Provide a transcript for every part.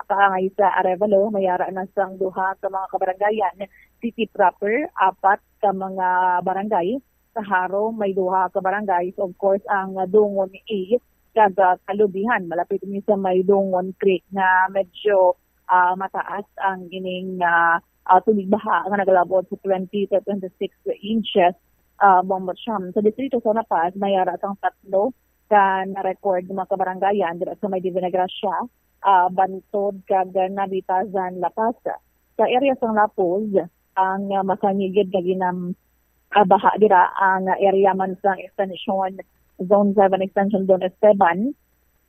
kaangay sa Arevalo, mayara na sang duha ka mga kabarangayan. City proper, 4 ka mga barangay. Sa Haro, may duha ka barangay. So of course, ang Dungon A, kaga Kalubihan. Malapit ni sa may Dungon Creek na medyo mataas ang ining tubig baha nga nagalabot sa 20 to 26 inches bombot siyam. Sa distrito sa Napas, mayara sang 3 ka na-record mga kabarangayan dito sa may Divinagracia, Bantod, Nabitazan, La Paz. Sa area sang Lapuz, ang masangigid na ginam baha dira ang area man sang extension Zone 7 Extension Don Esteban,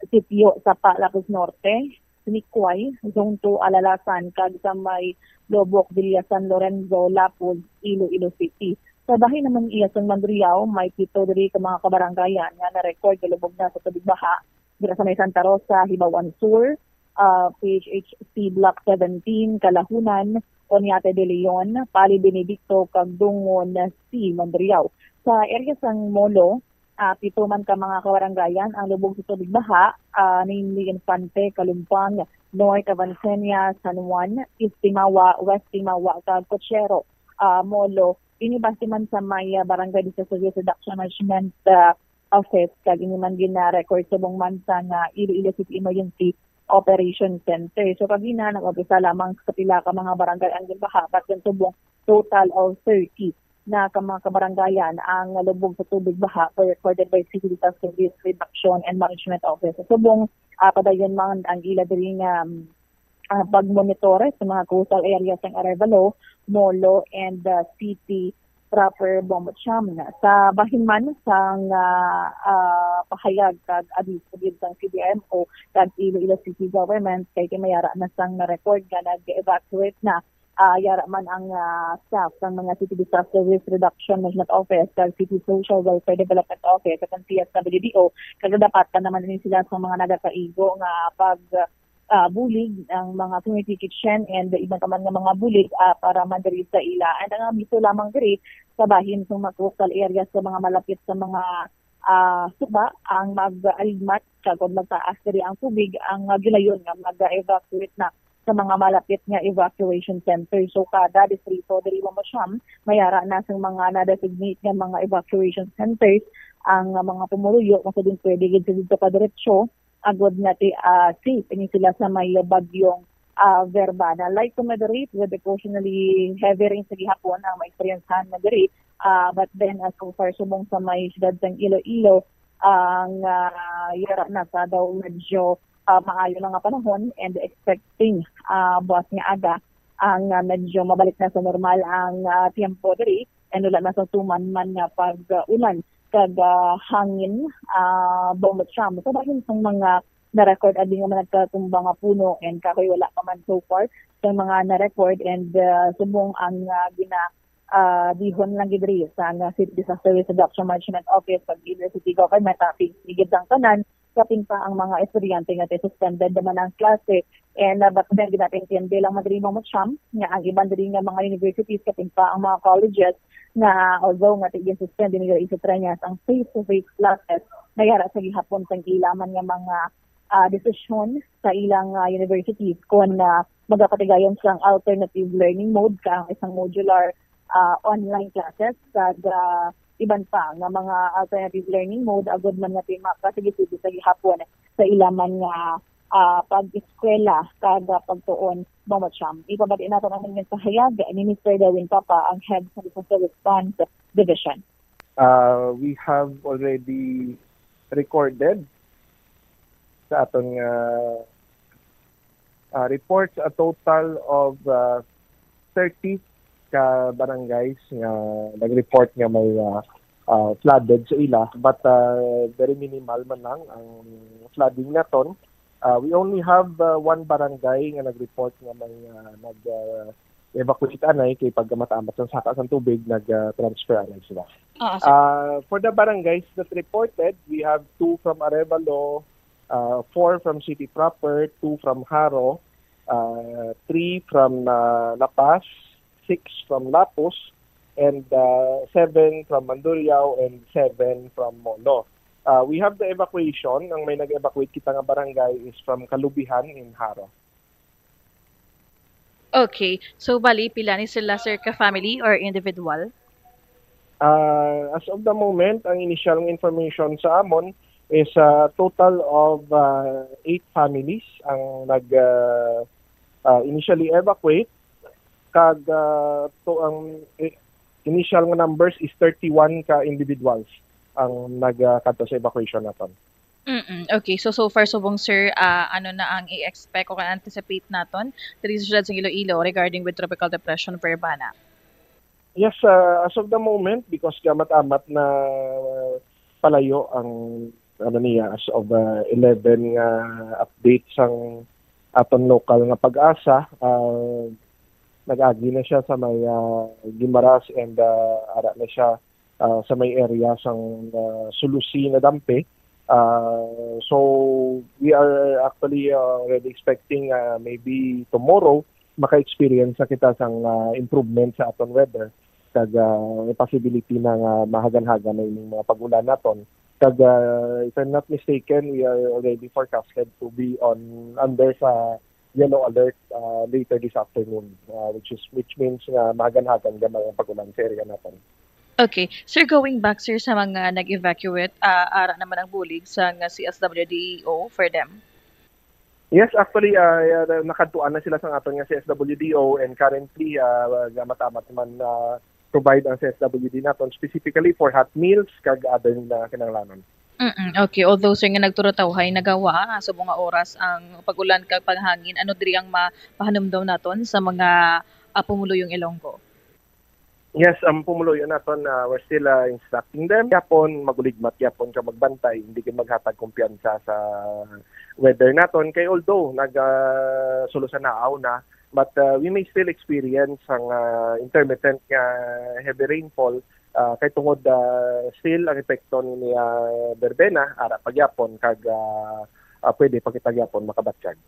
Sitio Sapa, Lapuz Norte, Nikway, Zone 2 Alalasan, kag sa may Lobok, Villa San Lorenzo, Lapuz, Iloilo City. Sa bahin naman iya sa Mandriao, may 7 diri ka mga kabarangayan nga na-record galubog na sa tubig baha. Dira sa may Santa Rosa, Hibawan Sur, PHHC Block 17, Kalahunan, Oñate de Leon, Pali Benedicto, Kagdungon, C, Mandriao. Sa area sang Molo, 7 man ka mga kabarangayan ang lubog sa tubig baha, namely Infante, Kalumpang, North Avancenia, San Juan, East Timawa, West Timawa, kag Cochero, Molo. Inibase man sa may barangay disaster risk reduction management office kag ini man gina-record sa buong mansa nga Iloilo City Emergency Operation Center. So kagina nag-umpisa lamang sa pila ka mga barangay ang gibaha but yung tubong total of 30 na ka mga kabarangayan ang lubog sa tubig baha recorded by City Disaster Risk Reduction and Management Office. So subong padayon man ang ila diri nga pag-monitor sa mga coastal areas ng Arevalo, Molo, and City proper Bombot Siyam. Sa bahin man sang pahayag kag abiso gid sang CDMO kag Iloilo City Government kay mayara na sang na-record nga nag-evacuate na yara man ang staff ng mga City Disaster Risk Reduction Management Office kag City Social Welfare Development Office kag CSWDO kag dapat pa naman din sila sa mga nagakaigo nga pag bulig ang mga community kitchen and ibang kaman nga mga bulig para mandiri sa ila. And ang abiso lamang diri sa bahin sa mga coastal areas sa mga malapit sa mga suba ang mag-aligmat kag magtaas diri ang tubig ang gilayon nga mag-evacuate na sa mga malapit nga evacuation center. So kada distrito diri mo siyam mayara na sa mga na-designate nga mga evacuation centers ang mga pumuluyo kung sa din pwede gid dito pa diretso agod natin safe ini sila sa may bagyong Verba na like to moderate with occasionally heavy rain sa gihapon ang ma-experiencehan moderate but then so far subong sa may siyudad ng Iloilo ang yara na sa daw medyo maayo na nga panahon and expecting buwas nga aga ang medyo mabalik na sa normal ang tiempo diri and wala na sa tuman man nga pag-ulan kag hangin Bombot Siyam. So bahin sa mga na-record at di nga nagkatumbang nga puno and kakoy wala pa man so far sa mga na-record and subong ang dihon lang gidri sa City Disaster Risk Reduction Management Office pag City Government higit ang tanan kaping pa ang mga estudyante nga suspended naman ang klase and but then ginatin tiende lang madiri mo siyam nga ang ibang diri nga mga universities kaping pa ang mga colleges na although nga tigin suspend din nga isa niya ang face-to-face classes nayara sa gihapon sang ilaman nga mga desisyon sa ilang universities kung magapatigayon sang alternative learning mode ka ang isang modular online classes kag iban pa nga mga alternative learning mode agud man nga makasigit sa gihapon sa ilaman nga pag-eskwela kag pagtuon Bombot Siyam. Ipabati nato ang inyong pahayag ni Mr. Darwin Papa, ang head sa Disaster Response Division. We have already recorded sa atong reports a total of 30 ka barangays nga nag-report nga may flooded sa ila but very minimal man lang ang flooding naton. We only have one barangay nga nag-report nga may nag-evacuate anay kay pag mataambas ang saka sa tubig nag-transfer anay sila. For the barangays that reported, we have 2 from Arevalo, 4 from City proper, 2 from Haro, 3 from La Paz, 6 from Lapuz, and 7 from Mandurriao and 7 from Molo. We have the evacuation. Ang may nag-evacuate kita nga barangay is from Kalubihan in Haro. Okay. So, bali, pila ni sila, sir, ka-family or individual? As of the moment, ang initial information sa amon is a total of 8 families ang initially evacuate. Kag initial nga numbers is 31 ka individuals ang nagkadto sa evacuation naton. Okay. So far, subong, sir, ano na ang i-expect o anticipate naton diri sa syudad sa Iloilo regarding with tropical depression Verbana? Yes, as of the moment, because gamat-amat na palayo ang ano niya as of 11 nga updates ang aton local nga pag-asa, nag-agi na siya sa may Guimaras and ara na siya sa may area sang Sulusi na Dampe. So we are actually already expecting maybe tomorrow maka-experience na kita sang improvement sa aton weather. Kag possibility na mahagan-hagan na yung mga pag-ulan naton. Kag if I'm not mistaken, we are already forecasted to be under sa yellow alert later this afternoon, which means mahagan-hagan gamay ang pag-ulan sa area natin. Okay. Sir, going back, sir, sa mga nag-evacuate, ara naman ang bulig sa CSWDO for them? Yes, actually, nakatuan na sila sa aton nga CSWDO and currently, matamat naman provide ang CSWD naton specifically for hot meals kag other na kinahanglanon. Okay. Although, sir, nga nagturotawhay nagawa sa mga oras ang pag-ulan kag panghangin, ano diri ang mapahanumdaw naton sa mga pumuluyong Ilonggo? Yes, ang pumuluyo naton, we're still instructing them. Yapon, maguligmat yapon ka magbantay, hindi ka maghatag kumpiyansa sa weather naton. Kay although nag-sulusan na aw na, but we may still experience ang intermittent nga heavy rainfall kay tungod still ang epekto ni Verbena, ara pagyapon kag pwede pagkitagyapon makabatsyag.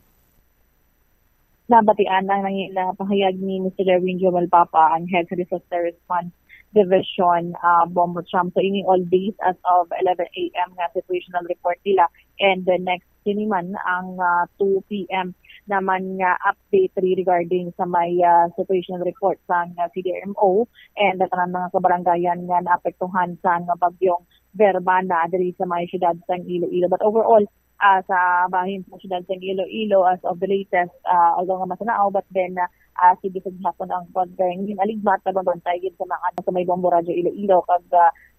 Nabatian ang pahayag ni Mr. Erwin Joel Papa, ang Head sa Disaster Response Division, Bomber Trump. So, ini all days as of 11 a.m. nga situational report nila. And the next siniman ang 2 p.m. naman nga update regarding sa may situational report sa CDMO and the tanang mga kabaranggayan nga naapektuhan sa bagyong Verbana diri sa may syudad sa Iloilo. But overall, sa bahin sa syudad sa Iloilo as of the latest, although nga masanao, but then sige sa hapon ang pagdayang aligmat na bantay sa mga sa may Bombo Radyo Iloilo kag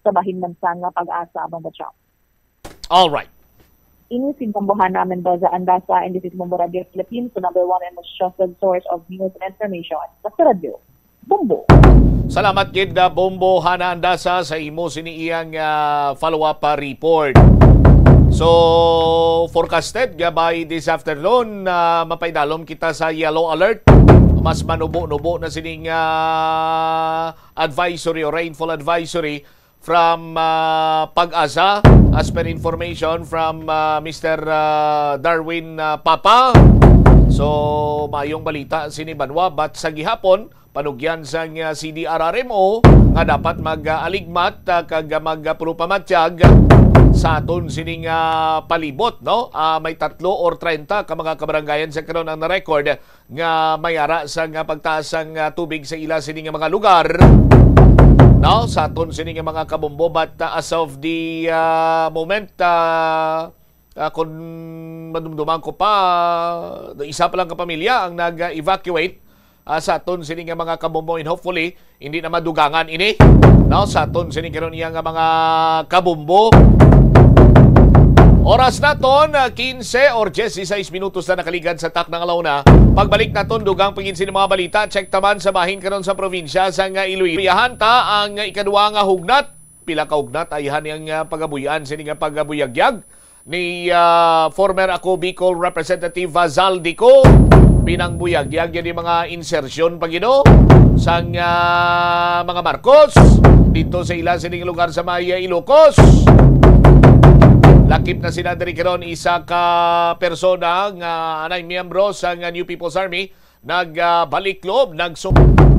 sa bahin man sa nga pag-asa Bombo Trump. All right. Ini sintambuhan namin ba sa Andasa, and this is Bombo Radio Philippines, the number one and most trusted source of news and information sa radyo. Bombo. Salamat gid Bombo Hana Andasa sa imo siniiyang follow-up report. So, forecasted by this afternoon mapaydalom kita sa yellow alert. Mas manubo-nubo na sining advisory or rainfall advisory from Pag-asa as per information from Mr. Darwin Papa. So, mayong balita sinibanwa but sa gihapon panugyan sa CDRRMO nga dapat mag-aligmat kag magpulupamatyag sa aton sining palibot, no? May 3 or 30 ka mga kabaranggayan sa karon ang na-record nga mayara sa pagtaas ng tubig sa ila sining mga lugar. No, sa aton sining mga kabombo, but as of the moment kung madumduman ko pa isa pa lang kapamilya ang nag-evacuate sa aton sining mga kabombo, and hopefully hindi na madugangan ini, no, sa aton sining karon iya nga mga kabombo. Oras naton 15 or 16 minutos na nakaligan sa tak ng alauna. Pagbalik naton dugang panginsin mga balita, check taman sa bahin karon sa probinsya sa Iloilo. Piyahanta ang ikaduha nga hugnat, pila ka hugnat ayahan yang pagabuyan sini nga pagabuyagyag ni former ako Bicol Representative Vazaldico. Pinangbuyagyag yan yung mga insertion pagino sa mga Marcos dito sa ilan sining lugar sa Maya Ilocos. Lakip na sila diri karon isa ka persona nga anay miyembro sa New People's Army nagbalik loob,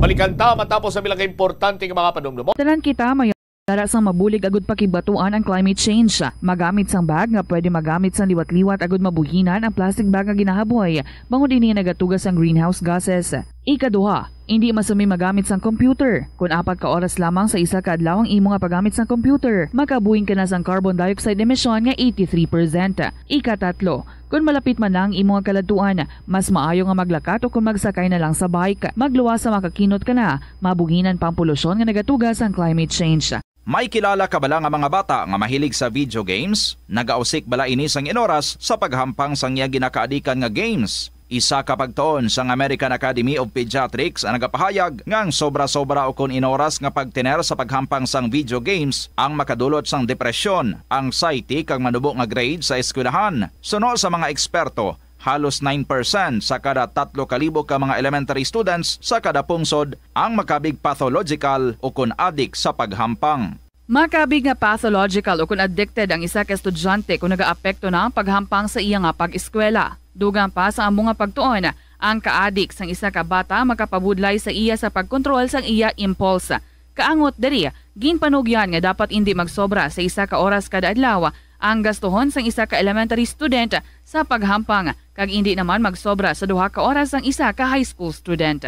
balikan ta matapos sa bilang importante nga mga panumdum. Tanan kita may dara sang mabulig agud pakibatuan ang climate change. Magamit sang bag nga pwede magamit sang liwat-liwat agud mabuhinan ang plastic bag nga ginahaboy. Bangod ini nagatugas ang greenhouse gases. Ikaduha, hindi masumi magamit sang computer. Kung 4 ka oras lamang sa isa ka adlaw ang imo nga paggamit sang computer, makabuhing ka na sang carbon dioxide emission nga 83%. Ikatatlo, kung malapit man lang imo nga kaladuan, mas maayo nga maglakat o kung magsakay na lang sa bike. Magluwas sa makakinot ka na, mabuginan pang polusyon nga nagatugas ang climate change. May kilala ka bala nga mga bata nga mahilig sa video games? Nagausik bala ini sang inoras sa paghampang sang iya ginakaadikan nga games. Isa ka pagtuon sang American Academy of Pediatrics ang nagapahayag ngang sobra-sobra o kon inoras nga pagtiner sa paghampang sang video games ang makadulot sang depresyon, anxiety kag manubo nga grade sa eskwelahan. Suno sa mga eksperto, halos 9% sa kada 3,000 ka mga elementary students sa kada pungsod ang makabig pathological o kon addict sa paghampang. Makabig nga pathological o kung addicted ang isa ka estudyante kung nagaapekto na ang paghampang sa iya nga pag-eskwela. Dugang pa sa among nga pagtuon, ang ka-addict sang isa ka bata makapabudlay sa iya sa pagkontrol sang iya impulse. Kaangot diri, ginpanugyan nga dapat hindi magsobra sa isa ka oras kada adlaw ang gastuhon sang isa ka elementary student sa paghampang kag hindi naman magsobra sa 2 ka oras ang isa ka high school student.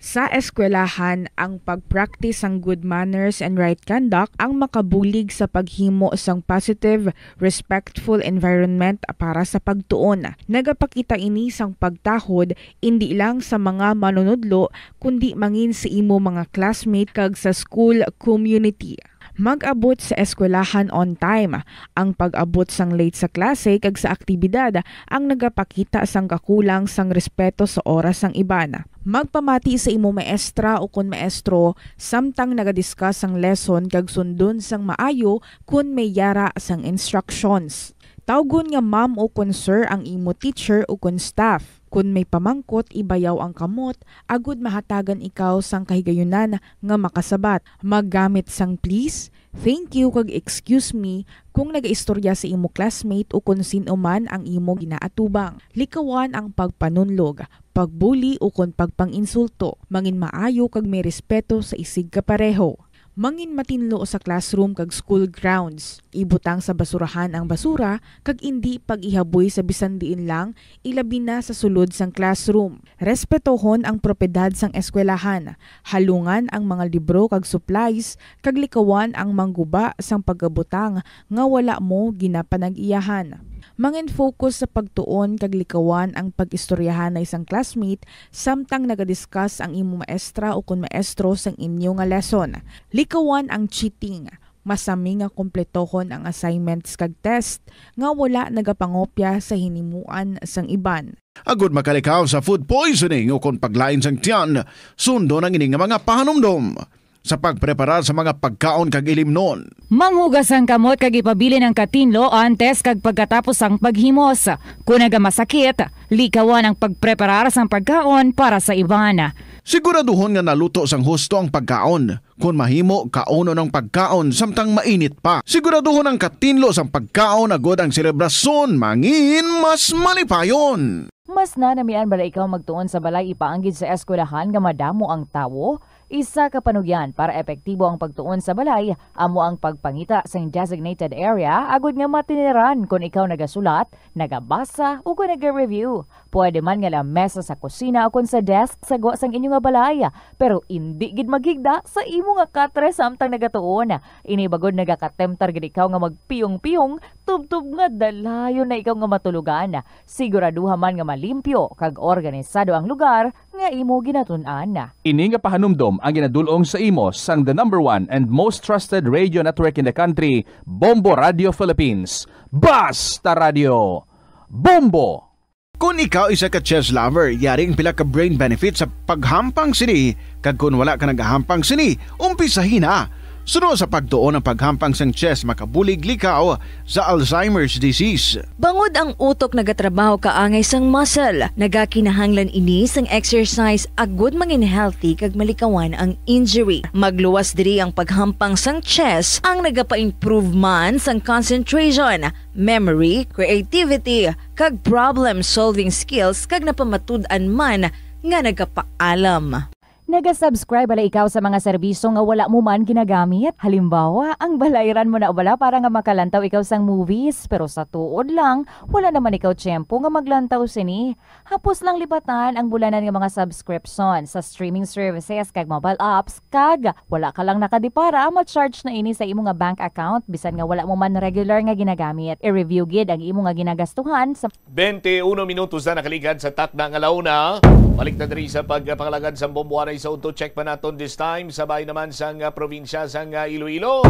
Sa eskwelahan, ang pag-practice ng good manners and right conduct ang makabulig sa paghimo sang positive, respectful environment para sa pagtuon. Nagapakita ini sang pagtahod hindi lang sa mga manunudlo kundi mangin sa imo mga classmate kag sa school community. Mag-abot sa eskwelahan on time. Ang pag-abot sang late sa klase kag sa aktibidad ang nagapakita sang kakulang sang respeto sa oras sang iban. Magpamati sa imo maestra o kun maestro samtang nagadiscuss sang lesson kag sundon sang maayo kun may yara sang instructions. Tawgon nga ma'am o kun sir ang imo teacher o kun staff. Kung may pamangkot, ibayaw ang kamot, agud mahatagan ikaw sang kahigayunan nga makasabat. Maggamit sang please, thank you kag excuse me kung nagaistorya sa imo classmate o kung sino man ang imo ginaatubang. Likawan ang pagpanunlog, pagbuli o kung pagpanginsulto. Mangin maayo kag may respeto sa isig kapareho. Mangin matinlo sa classroom kag school grounds. Ibutang sa basurahan ang basura kag indi pag-ihaboy sa bisan diin lang ilabi na sa sulod sang classroom. Respetohon ang propiedad sang eskwelahan. Halungan ang mga libro kag supplies kag likawan ang mangguba sang pagabutang nga wala mo ginapanag-iyahan. Mangin focus sa pagtuon kag likawan ang pag-istoryahan na isang classmate samtang nagadiscuss ang imo maestra o kun maestro sang inyo nga lesson. Likawan ang cheating. Masami nga kompletohon ang assignments kag test nga wala nagapangopya sa hinimuan sang iban. Agud makalikaw sa food poisoning o kung paglain sang tiyan, sundo ng ining mga pahanumdom. Sa pagpreparar sa mga pagkaon kag ilimnon. Manghugas ang kamot kag ipabili ng katinlo antes kag pagkatapos ang paghimos. Kung nagamasakit, likawan ang pagpreparar sang pagkaon para sa iban. Siguraduhon nga naluto sang husto ang pagkaon. Kung mahimo, kauno ng pagkaon samtang mainit pa. Siguraduhon ang katinlo sang pagkaon agud ang serebrasyon mangin mas malipayon. Mas nanamian bala ikaw magtuon sa balay ipaanggid sa eskwelahan nga madamo ang tawo? Isa ka panugyan para epektibo ang pagtuon sa balay, amo ang pagpangita sa designated area agud nga matiniran kung ikaw nagasulat, nagabasa o kung nag-review. Pwede man nga lamesa sa kusina o kung sa desk sa gwa sang inyo nga balay, pero indi gid maghigda sa imo nga katre samtang nagatuon. Ini bagod nagakatemptar gid ikaw nga magpiyong-piyong, tubtub nga dalayon na ikaw nga matulugan. Siguraduha man nga malimpyo kag organisado ang lugar nga imo ginatun-an. Ini nga pahanumdom ang ginadulong sa imo sang the #1 and most trusted radio network in the country, Bombo Radio Philippines. Basta Radio! Bombo! Kung ikaw isa ka chess lover, yaring pila ka brain benefit sa paghampang sini. Kag kung wala ka nagahampang sini, umpisahin na. Suno sa pagtuon ng paghampang sang chess makabulig likaw sa Alzheimer's disease. Bangod ang utok nagatrabaho kaangay sang muscle, nagakinahanglan ini sang exercise agud mangin healthy kag malikawan ang injury. Magluwas diri ang paghampang sang chess ang nagapa-improve man sang concentration, memory, creativity kag problem solving skills kag napamatud-an man nga nagapaalam. Naga-subscribe bala ikaw sa mga serbisyo nga wala mo man ginagamit? Halimbawa, ang balayran mo na bala para nga makalantaw ikaw sang movies, pero sa tuod lang, wala naman ikaw tiyempo nga maglantaw sini. Hapos lang lipatan ang bulanan nga mga subscription sa streaming services kag mobile apps, kag wala ka lang nakadipara, ma-charge na ini sa imo nga bank account bisan nga wala mo man regular nga ginagamit. I-review gid ang imo nga ginagastuhan sa 21 minutos na nakaligad sa takda nga launa. Balik na diri sa pagpangalagad sa Bomboanay sa Unto. Check pa naton this time. Sabay naman sa probinsya sa Iloilo.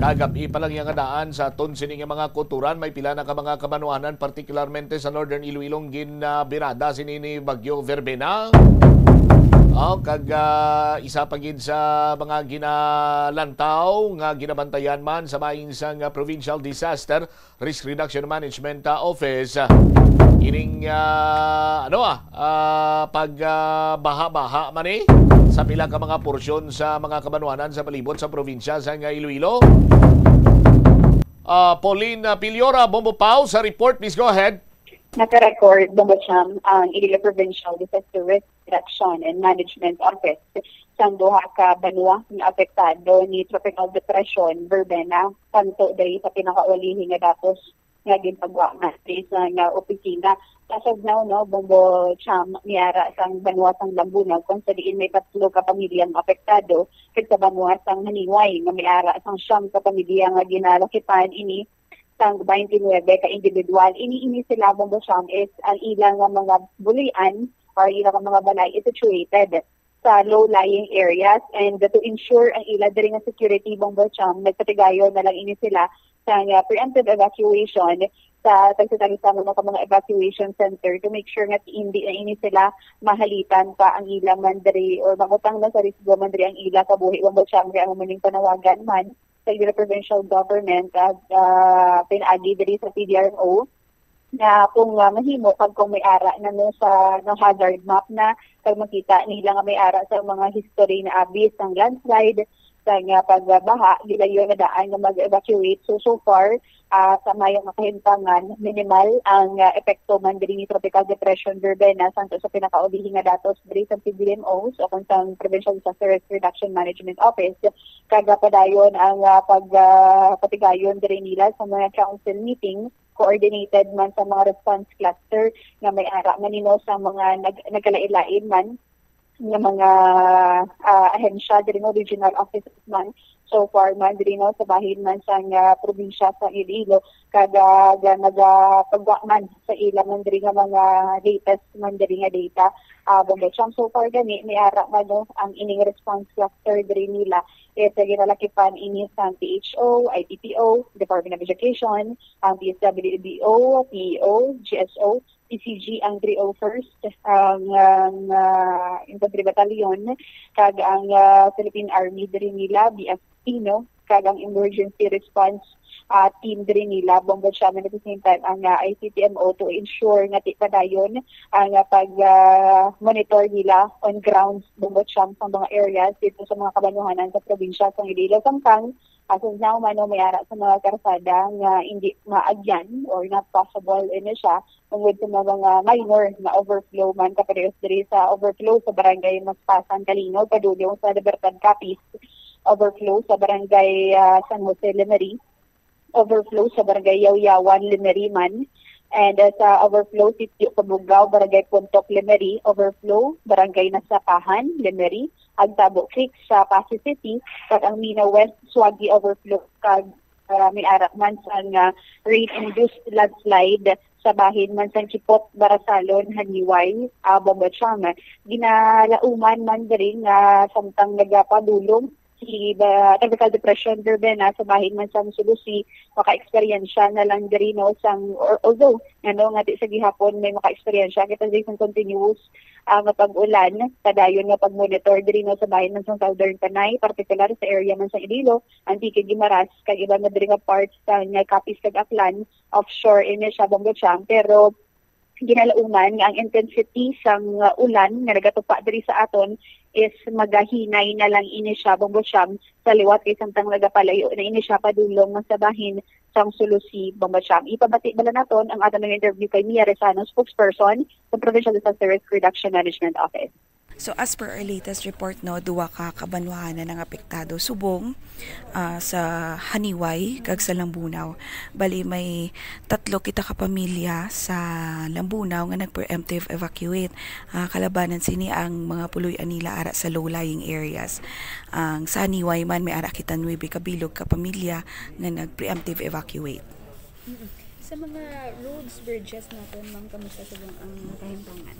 Kagabi pa lang yung daan sa aton sining mga kulturan. May pila na ka mga kamanuanan, partikularmente sa Northern Iloilo, ginabirada sinini Bagyo Verbena. Isa pagid sa mga ginalantaw nga ginabantayan man sa bahin sa Provincial Disaster Risk Reduction Management Office. Ining pagbaha-baha man sa pila ka mga porsyon sa mga kamanuanan sa palibot sa probinsya sa Iloilo. Pauline Piliora, Bombo Pau sa report. Please go ahead. Naka-record Bombocham ang Iloilo Provincial Disaster Risk Reduction and Management Office sa duha ka banwa na apektado ni Tropical Depression Verbena kanto diri sa pinakaulihi nga datos nga ginpagwa sa opisina. As of now, Bombocham niara sang banwa sang Lambunag kung sa diin may 3 ka pamilyang apektado kag sa banwa sang Haniway nga miara sang 9 ka pamilya nga ginalakipan ini sang 29 ka individual. Ini sila Bombocham is ang ilang mga bulian or ilang mga balay is situated sa low-lying areas, and to ensure ang ila diri nga security Bombocham, nagpatigayon na lang ini sila sa preemptive evacuation sa tagsatalisama ng mga evacuation center to make sure nga hindi na ini sila mahalitan pa ang ila man diri or mangutang na sa risgo man diri ang ila kabuhi Bombocham kaya ang muning panawagan man sa Iloilo Provincial Government at pinaagi diri sa PDRO na kung mahimo pag kung may ara na sa hazard map na pag makita nila nga may ara sa mga history na abis ng landslide sa pagbaha, nila yun na daan na mag-evacuate. So far, sa mayong makahintangan, minimal ang epekto man diri ni Tropical Depression Verbena santo sa pinakaulihi nga datos diri sa PDMO o kung sa Provincial Disaster Risk Reduction Management Office. Kagapadayon ang pagpatigayon diri nila sa mga council meeting, coordinated man sa mga response cluster nga may ara manino sa mga nagkalailain man ng mga ahensya diri no regional offices man so far man diri no sa bahin man sa probinsya sa Iloilo kada nagapagwa man sa ila man diri nga mga latest man diri nga data Bombocham so far gani may ara man ang ining response cluster diri nila sa ginalakipan ini sa PHO, IPPO, Department of Education, ang PSWDO, PEO, GSO, PCG ang 301st, ang Infantry Battalion, kag ang Philippine Army diri nila, BFP, no? Kag ang Emergency Response team diri nila, Bombocham, and at the same time ang ICTMO to ensure nga padayon ang pag-monitor nila on ground Bombocham sa mga areas dito sa mga kabanuhanan sa probinsya sa Iloilo. Samtang as of now man may ara sa mga karsada nga hindi maagyan or not possible siya tungod sa mga minor na overflow man kaparehas diri sa overflow sa barangay Maspasan, Calino, Padulong sa Libertad, Capiz, overflow sa barangay San Jose, Lemery, overflow sa barangay Yaw-Yawan, Lemery man, and sa overflow Sitio Cabugao, barangay Puntok, Lemery, overflow barangay Nasapahan, Lemery, Agtabo Creek sa Pasig City, kag ang Mina West, Suwagi overflow, kag may arak man sa rain-induced landslide sa bahin man sa Kipot, Barasalon, Haniway, Bombocham. Ginalauman man diri nga samtang nagapadulong si Tropical Depression Verbena sa bahin man sa Sulusi, maka-eksperyensya na lang diri no sang although nga di sa gihapon may maka-eksperyensya kita diri sa continuous nga pag-ulan padayon nga pag-monitor diri no sa bahin man sa Southern Panay, particular sa area man sa Iloilo, Antique, Guimaras, kag iba na diri nga parts sa Capiz kag Aklan offshore siya Bombocham, pero ginalauman nga ang intensity sang ulan nga nagatupa diri sa aton is magahinay na lang ini siya Bombocham sa liwat kay samtang nagapalayo na ini siya padulong sa bahin sang Sulusi, Bombocham. Ipabati bala naton ang aton interview kay Mia Rezano, spokesperson sa Provincial Disaster Risk Reduction Management Office. So as per our latest report, no, duwa ka kabanwahanan ng apektado subong sa Haniway kag sa Lambunaw. Bali may 3 kita ka pamilya sa Lambunaw nga nag-preemptive evacuate. Kalabanan sini ang mga puloy-an nila ara sa low-lying areas. Ang sa Haniway man may ara kita 9 kabilog ka pamilya nga nag-preemptive evacuate. Sa mga roads, bridges natin, ma'am, kamusta sa ang kahimtangan?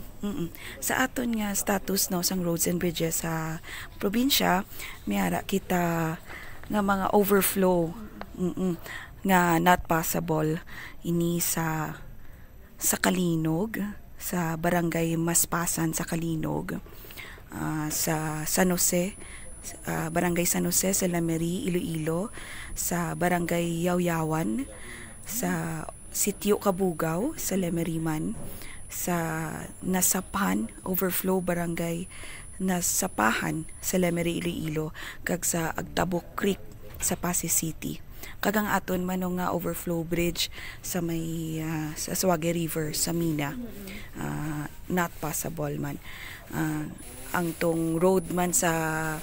Sa aton nga status no sang roads and bridges sa probinsya, mayara kita nga mga overflow nga not possible ini sa Kalinog, sa barangay Maspasan sa Kalinog, sa San Jose, barangay San Jose sa Lamery, Iloilo, sa barangay Yawyawan, sa Sitio Kabugaw sa Lemeriman, sa Nasapan overflow barangay Nasapahan sa Lemery, Iloilo, kag sa Agtabok Creek sa Pasig City. Kagang aton manong nga overflow bridge sa may sa Suwage River sa Mina, not possible man. Ang tong road man sa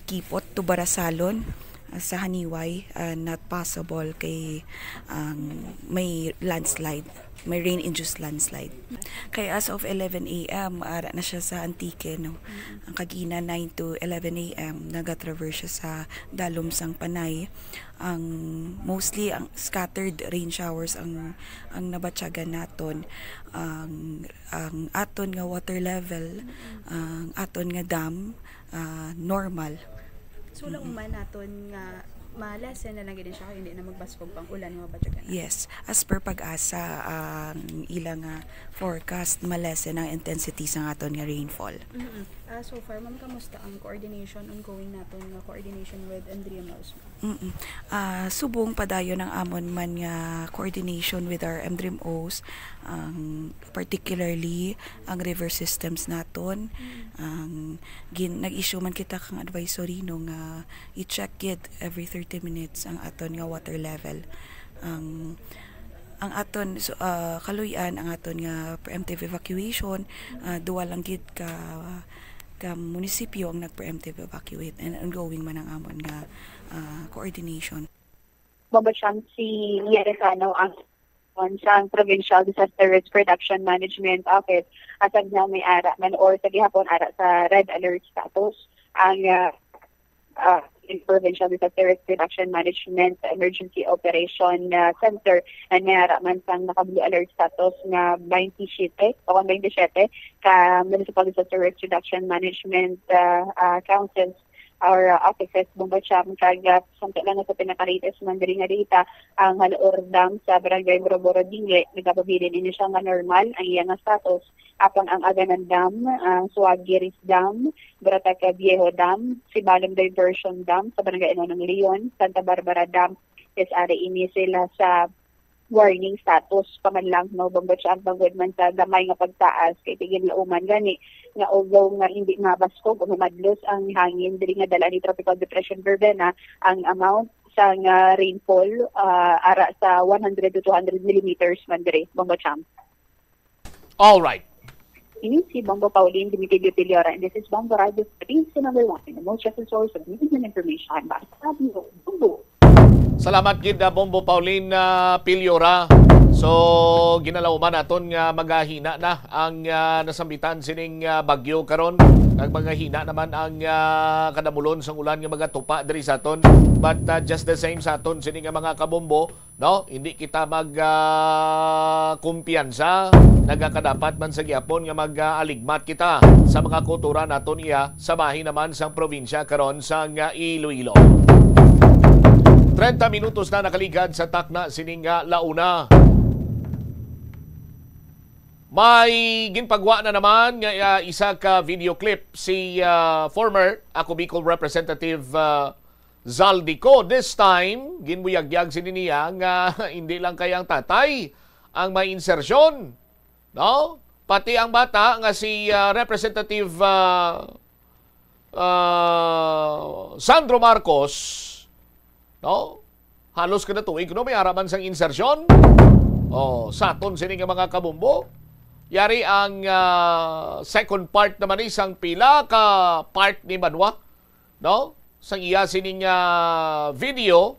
Kipot to Barasalon sa Haniway, not possible kay may landslide, may rain-induced landslide. Kaya as of 11 a.m. ara na siya sa Antique, no? Ang kagina 9 to 11 a.m. nagatraverse siya sa Dalom sang Panay. Ang mostly ang scattered rain showers ang nabatyagan naton. Ang aton nga water level, ang aton nga dam normal. So, wala man naton nga malesen na lang din siya, hindi na magbasfog pang ulan nga batyagan. Yes, as per Pag-asa, ang ilang forecast, malesen ang intensity sa aton nga rainfall. So far, ma'am, kamusta ang coordination, ongoing naton nga coordination with Andrea Mouse? Subong padayon ng amon man nga coordination with our MDRIMOs, particularly ang river systems naton. Nag-issue man kita kang advisory no nga i-check it every 30 minutes ang aton nga water level. Ang aton kaluyan ang aton nga preemptive evacuation, duwa lang gid ka munisipyo ang nag-preemptive evacuate, and ongoing man ang amon nga coordination. Babasyan si Yeresano ang sa Provincial Disaster Risk Reduction Management Office asag na may ara man or sa gihapon ara sa red alert status ang Provincial Disaster Risk Reduction Management Emergency Operation Center na mayara man sang naka-blue alert status nga 27 ka Municipal Disaster Risk Reduction Management Councils or offices Bombasyam kag samtang lang sa pinakarites man diri nga dita ang Halaor Dam sa Barangay Boroboro Dingle nagapabilin ini siya nga normal ang iyang status apang ang Aganan Dam, ang Suwagiris Dam, Brataca Viejo Dam, Sibalom Diversion Dam sa Barangay Inonong Leon, Santa Barbara Dam is ari ini sila sa warning status pamanlang no Bombasyam bangod man sa gamay nga pagtaas kay tigil lauman gani nga although nga hindi mabasfog o mamadlos ang hangin diri nga dala ni Tropical Depression Verbena, ang amount sa rainfall ara sa 100 to 200 millimeters man diri Bombasyam. All right. Ini si Bombo Pauline Dimitridio Piliora, and this is Bombo Radio Philippines, number 1 in the most trusted source of news and information about Bombo. Salamat gid Bombo Pauline Piliora. So ginalawman naton nga magahina na ang nasambitan sining bagyo karon. Kag magahina naman ang kadamulon sang ulan nga magatupa diri sa aton. But just the same sa aton sining mga kabombo, no? Hindi kita mag kumpiyansa. Nagakadapat man sa gihapon nga mag-aligmat kita sa mga kultura naton iya sa bahin naman sang probinsya karon sang Iloilo. 30 minutos na nakaligad sa takna sining launa. May ginpagwa na naman nga isa ka video clip si former Ako Bicol Representative Zaldico. This time, ginbuyagyag niya nga hindi lang kayang tatay ang may insersyon. No? Pati ang bata nga si Representative Sandro Marcos, no? Halos kada tuig no may harapan sang insersyon. Saton sini nga mga kabumbo. Yari ang second part naman isang pila ka part ni Manwa, no? Sang iya sining video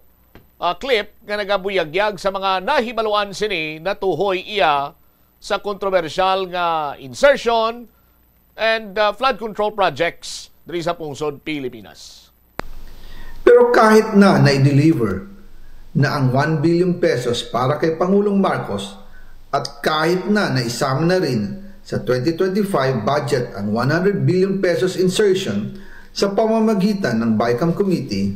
clip nga nagabuyagyag sa mga nahibaluan sini natuhoy iya sa kontrobersyal nga insertion and flood control projects diri sa pungsod Pilipinas. Pero kahit na na-deliver na ang 1 billion pesos para kay Pangulong Marcos at kahit na naisama na rin sa 2025 budget ang 100 billion pesos insertion sa pamamagitan ng BICAM Committee,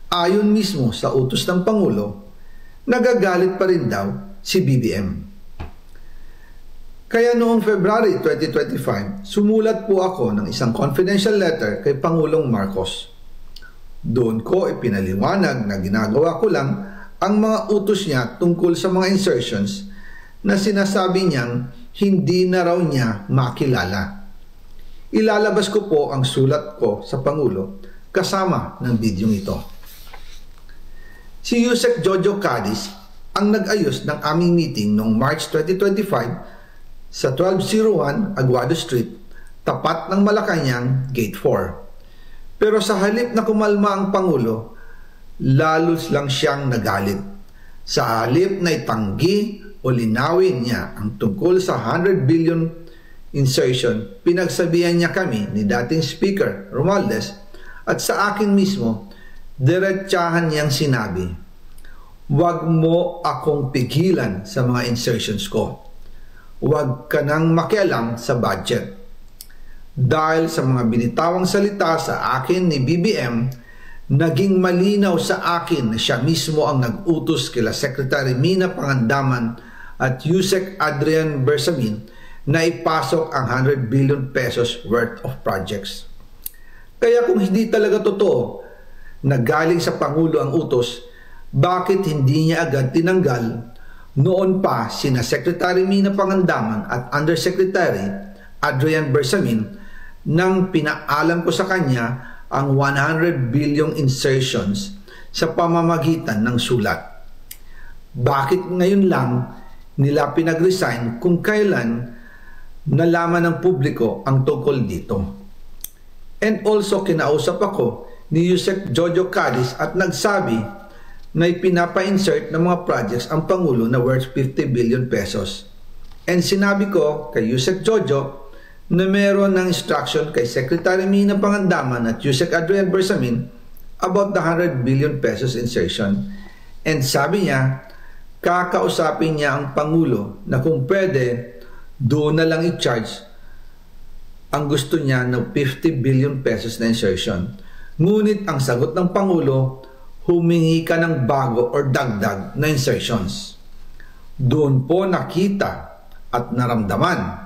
ayon mismo sa utos ng Pangulo, nagagalit pa rin daw si BBM. Kaya noong February 2025, sumulat po ako ng isang confidential letter kay Pangulong Marcos. Doon ko ipinaliwanag na ginagawa ko lang ang mga utos niya tungkol sa mga insertions na sinasabi niyang hindi na raw niya makilala. Ilalabas ko po ang sulat ko sa Pangulo kasama ng bidyong ito. Si Yusek Jojo Cadiz ang nag-ayos ng aming meeting noong March 2025 sa 1201 Aguado Street, tapat ng Malacanang, Gate 4. Pero sa halip na kumalma ang Pangulo, lalos lang siyang nagalit. Sa halip na itanggi o linawin niya ang tungkol sa 100 billion insertion, pinagsabihan niya kami ni dating Speaker Romualdez at sa akin mismo, diretsahan niyang sinabi, "Huwag mo akong pigilan sa mga insertions ko. Huwag ka nang makialam sa budget." Dahil sa mga binitawang salita sa akin ni BBM, naging malinaw sa akin na siya mismo ang nag-utos kila Secretary Mina Pangandaman at Yusek Adrian Bersamin na ipasok ang 100 billion pesos worth of projects. Kaya kung hindi talaga totoo na galing sa Pangulo ang utos, bakit hindi niya agad tinanggal noon pa sina Secretary Mina Pangandaman at Undersecretary Adrian Bersamin nang pinaalam ko sa kanya ang 100 billion insertions sa pamamagitan ng sulat? Bakit ngayon lang nila pinag-resign kung kailan nalaman ng publiko ang tungkol dito? And also kinausap ako ni Yusek Jojo Cadiz at nagsabi na ipinapa-insert ng mga projects ang Pangulo na worth 50 billion pesos. And sinabi ko kay Yusek Jojo na meron ng instruction kay Secretary Mina Pangandaman at Yusek Adrian Bersamin about the 100 billion pesos insertion. And sabi niya, kakausapin niya ang Pangulo na kung pwede, doon na lang i-charge ang gusto niya ng 50 billion pesos na insertion. Ngunit ang sagot ng Pangulo, humingi ka ng bago or dagdag na insertions. Doon po nakita at naramdaman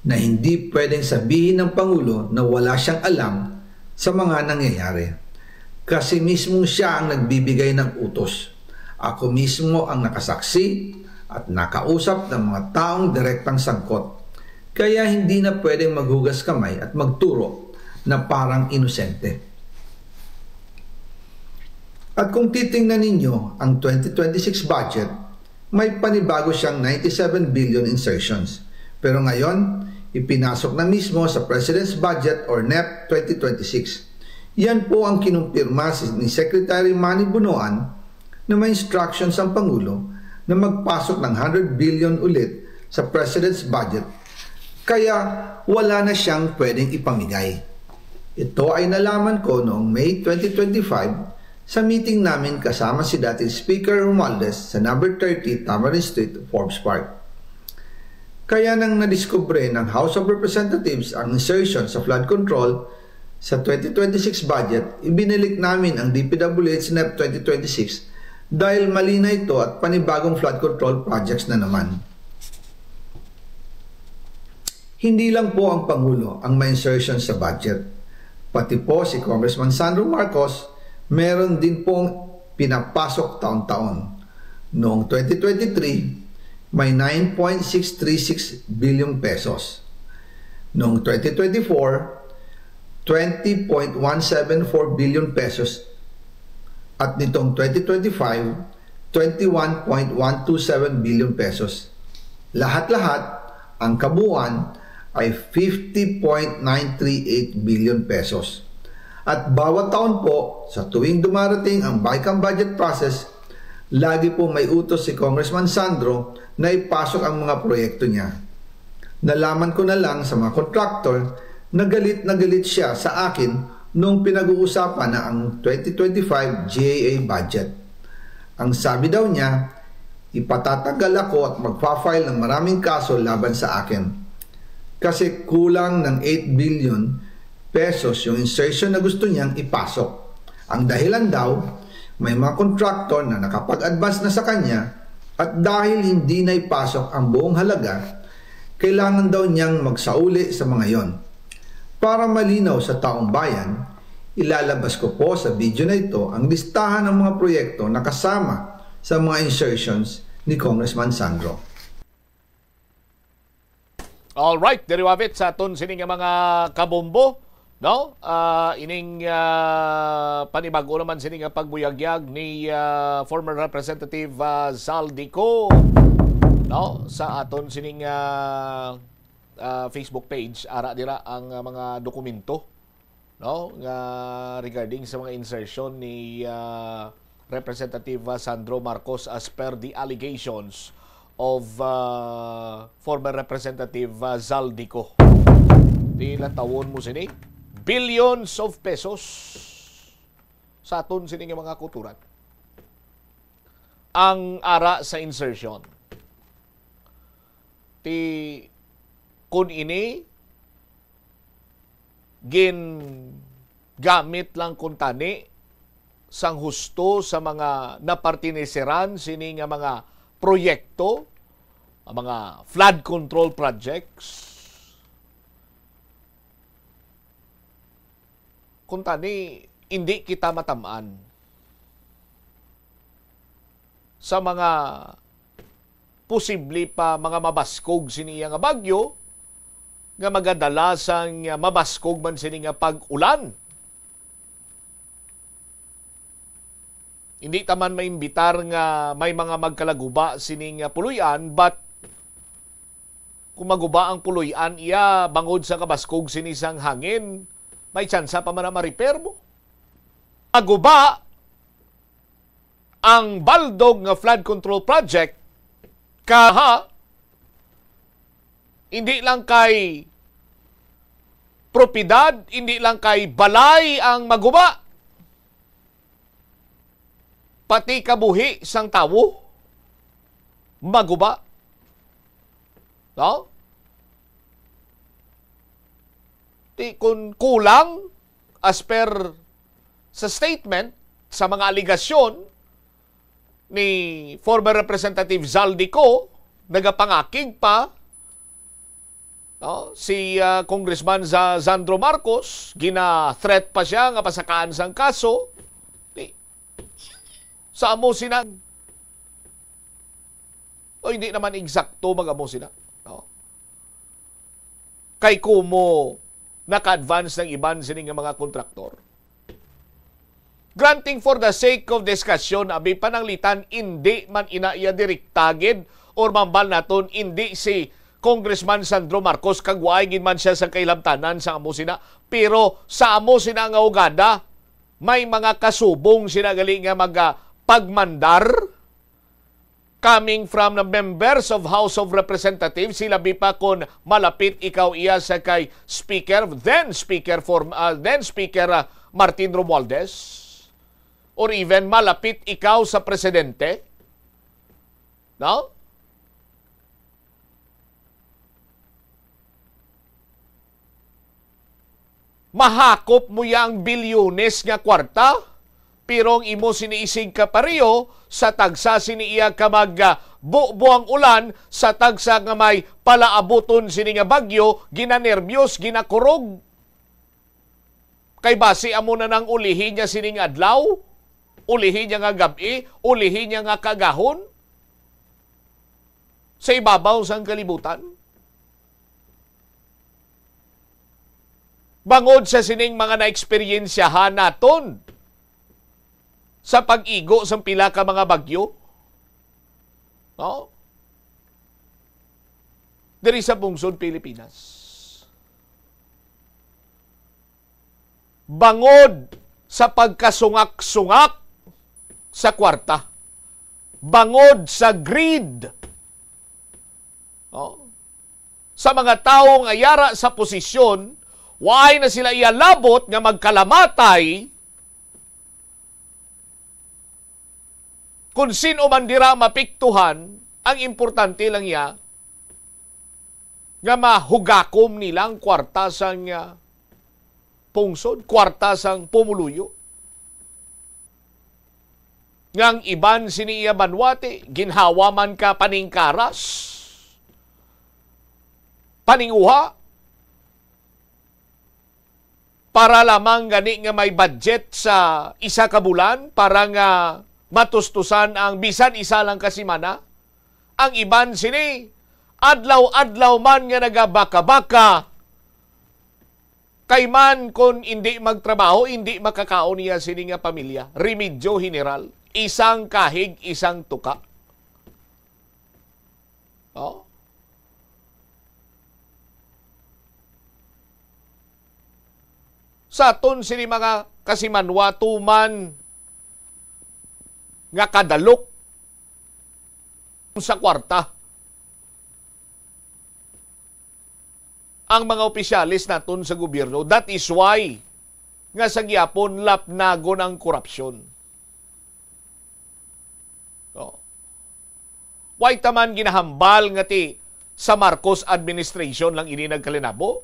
na hindi pwedeng sabihin ng Pangulo na wala siyang alam sa mga nangyayari. Kasi mismo siya ang nagbibigay ng utos. Ako mismo ang nakasaksi at nakausap ng mga taong direktang sangkot. Kaya hindi na pwedeng maghugas kamay at magturo na parang inosente. At kung titingnan ninyo ang 2026 budget, may panibago siyang 97 billion insertions. Pero ngayon, ipinasok na mismo sa President's Budget or NEP 2026. Yan po ang kinumpirma ni Secretary Manny Bunoan na may instructions ang Pangulo na magpasok ng 100 billion ulit sa President's Budget. Kaya wala na siyang pwedeng ipamigay. Ito ay nalaman ko noong May 2025 sa meeting namin kasama si dating Speaker Romualdez sa number 30 Tamarind Street, Forbes Park. Kaya nang nadiskubre ng House of Representatives ang insertion sa flood control sa 2026 budget, ibinilik namin ang DPWH NEP 2026 dahil mali na ito at panibagong flood control projects na naman. Hindi lang po ang Pangulo ang may insertion sa budget. Pati po si Congressman Sandro Marcos, meron din pong pinapasok taon-taon. Noong 2023, may 9.636 billion pesos. Noong 2024, 20.174 billion pesos. At nitong 2025, 21.127 billion pesos. Lahat-lahat Ang kabuuan ay 50.938 billion pesos. At bawat taon po, sa tuwing dumarating ang BICAM budget process, lagi po may utos si Congressman Sandro na ipasok ang mga proyekto niya. Nalaman ko na lang sa mga contractor na galit siya sa akin nung pinag-uusapan na ang 2025 GAA budget. Ang sabi daw niya, ipatatagal ako at magpa-file ng maraming kaso laban sa akin. Kasi kulang ng 8 billion pesos yung insertion na gusto niyang ipasok. Ang dahilan daw, may mga contractor na nakapag-advance na sa kanya at dahil hindi na ipasok ang buong halaga, kailangan daw niyang magsauli sa mga yon. Para malinaw sa taong bayan, ilalabas ko po sa video na ito ang listahan ng mga proyekto na kasama sa mga insertions ni Congressman Sandro. Alright, deriwavit sa aton sining mga kabombo, no? Ining panibago naman sining pagbuyagyag ni former Representative Zaldico, no? Sa aton sining Facebook page ara dira ang mga dokumento, no? Nga regarding sa mga insertion ni Representative Sandro Marcos as per the allegations of former Representative Zaldico. Ilang tawon mo sini? Billions of pesos sa aton sini nga mga kuturan. Ang ara sa insertion. Ti kun ini gin gamit lang kun tani sang husto sa mga napartiniseran sini nga mga proyekto, ang mga flood control projects. Kung tani, hindi kita matamaan sa mga posible pa mga mabaskog siniya nga bagyo nga magadala sang mabaskog man sini nga pag-ulan. Hindi taman maimbitar nga may mga magkalaguba sining puluyan, but kung maguba ang puluyan, iya bangod sa kabaskog sinisang hangin, may tsansa pa man na ma-repair mo. Maguba ang Baldog nga flood control project, kaha, hindi lang kay propidad, hindi lang kay balay ang maguba, pati kabuhi sang tawo maguba. No? Di kung kulang as per sa statement sa mga aligasyon ni former Representative Zaldico, nagapangakig pa, no? Si Congressman Sandro Marcos, gina-threat pa siya nga pasakaan sang kaso. Sa amo sina o hindi naman eksakto mag-amo sina, no? Kay kumo naka-advance ng iban sining mga kontraktor. Granting for the sake of discussion, abi pananglitan hindi man inaiya direktagid or mambal naton hindi si Congressman Sandro Marcos kagwaay gid man siya sa kailabtanan sa amo sina, pero sa amo sina nga ugada may mga kasubong sina gali nga pagmandar coming from the members of House of Representatives. Sila bipa kon malapit ikaw iya sa kay Speaker, then Speaker Martin Romualdez, or even malapit ikaw sa Presidente. No? Mahakop mo yang bilyones nga kwarta, pero ang imo siniisig ka pariyo sa tagsa siniiya ka buang ulan sa tagsa nga may palaabuton sini nga bagyo, ginanerbyos, ginakurog. Kay base amo na nang ulihin niya sini nga adlaw, ulihin niya nga gabi, ulihin niya nga kagahon sa ibabaw sang kalibutan. Bangod sa sining mga naeksperyensyahan naton sa pag-igo sa pila ka mga bagyo. No? diri sa bungsod Pilipinas. Bangod sa pagkasungak-sungak sa kwarta. Bangod sa greed. Sa mga taong ayara sa posisyon, why na sila ialabot nga magkalamatay kung sino man dira mapiktuhan. Ang importante lang ya nga mahugakom nilang kwarta sang pungsod, kwarta sang pumuluyo. Ngang iban siniya banwate, ginhawa man ka paningkaras, paninguha, para lamang gani nga may budget sa isa ka bulan para nga matustusan ang bisan isa lang kasimana. Ang iban sini, adlaw-adlaw man nga nagabaka-baka, kay man kung hindi magtrabaho, hindi makakaon niya sini nga pamilya. Remedyo general. Isang kahig, isang tuka. Sa aton sini mga kasimanwa, tuman nga kadalok sa kwarta. Ang mga opisyalis naton sa gobyerno, that is why nga sa gyapon lapnagon ang korupsyon. Why taman ginahambal nga ti sa Marcos administration lang ini nagkalinabo?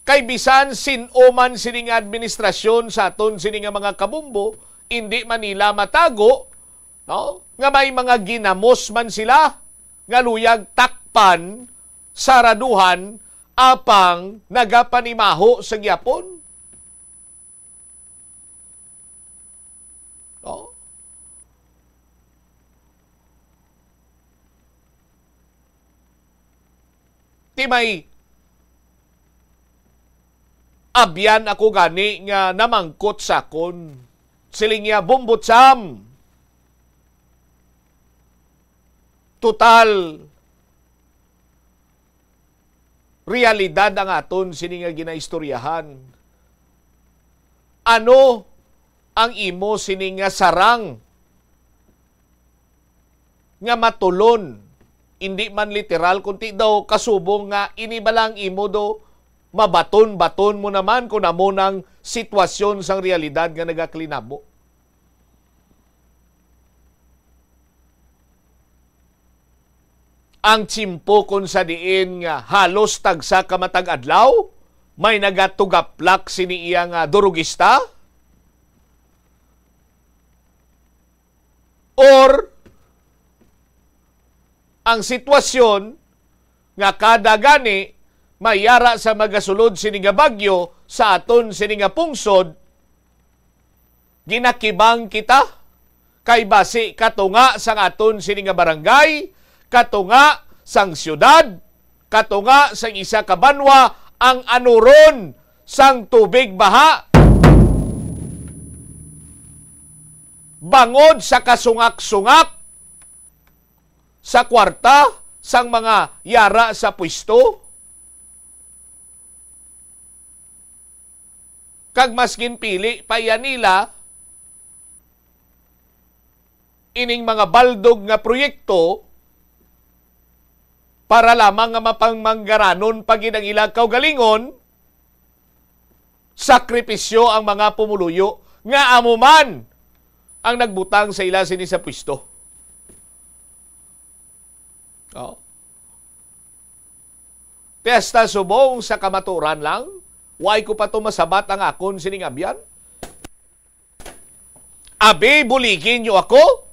Kay bisan sinoman sining administrasyon sa aton sining mga kabumbo, hindi man nila matago, nga may mga ginamos man sila nga luyag takpan, saraduhan, apang nagapanimaho sa gyapon. Ti may abyan ako gani nga namangkot sakon. Siling niya, bumbutsam. Total realidad ang aton sini nga ginaistoryahan. Ano ang imo sini nga sarang nga matulon? Hindi man literal, kundi daw kasubong nga inibalang imo do mabaton-baton mo naman kung amo ng sitwasyon sang realidad nga nagaklinabo. Ang tsimpo kung sa diin nga halos tagsa kamatag adlaw, may nagatugaplak siniya nga durugista? Or ang sitwasyon nga kada gani mayara sa magasulod sininga bagyo sa aton sininga pungsod, ginakibang kita kay basi katunga sang aton sininga barangay, katunga sang syudad, katunga sang isa ka banwa ang anuron sang tubig baha. Bangod sa kasungak-sungak sa kwarta sang mga yara sa pwesto. Kag maskin pili pa yan nila ining mga baldog nga proyekto para lamang nga mapangmanggaranon pag inang ilang kaugalingon, sakripisyo ang mga pumuluyo nga amuman ang nagbutang sa ila sini sa pwesto. Pesta subong sa kamaturan lang, why ko pa to masabat ang akon sining abyan? Abe, buligin nyo ako?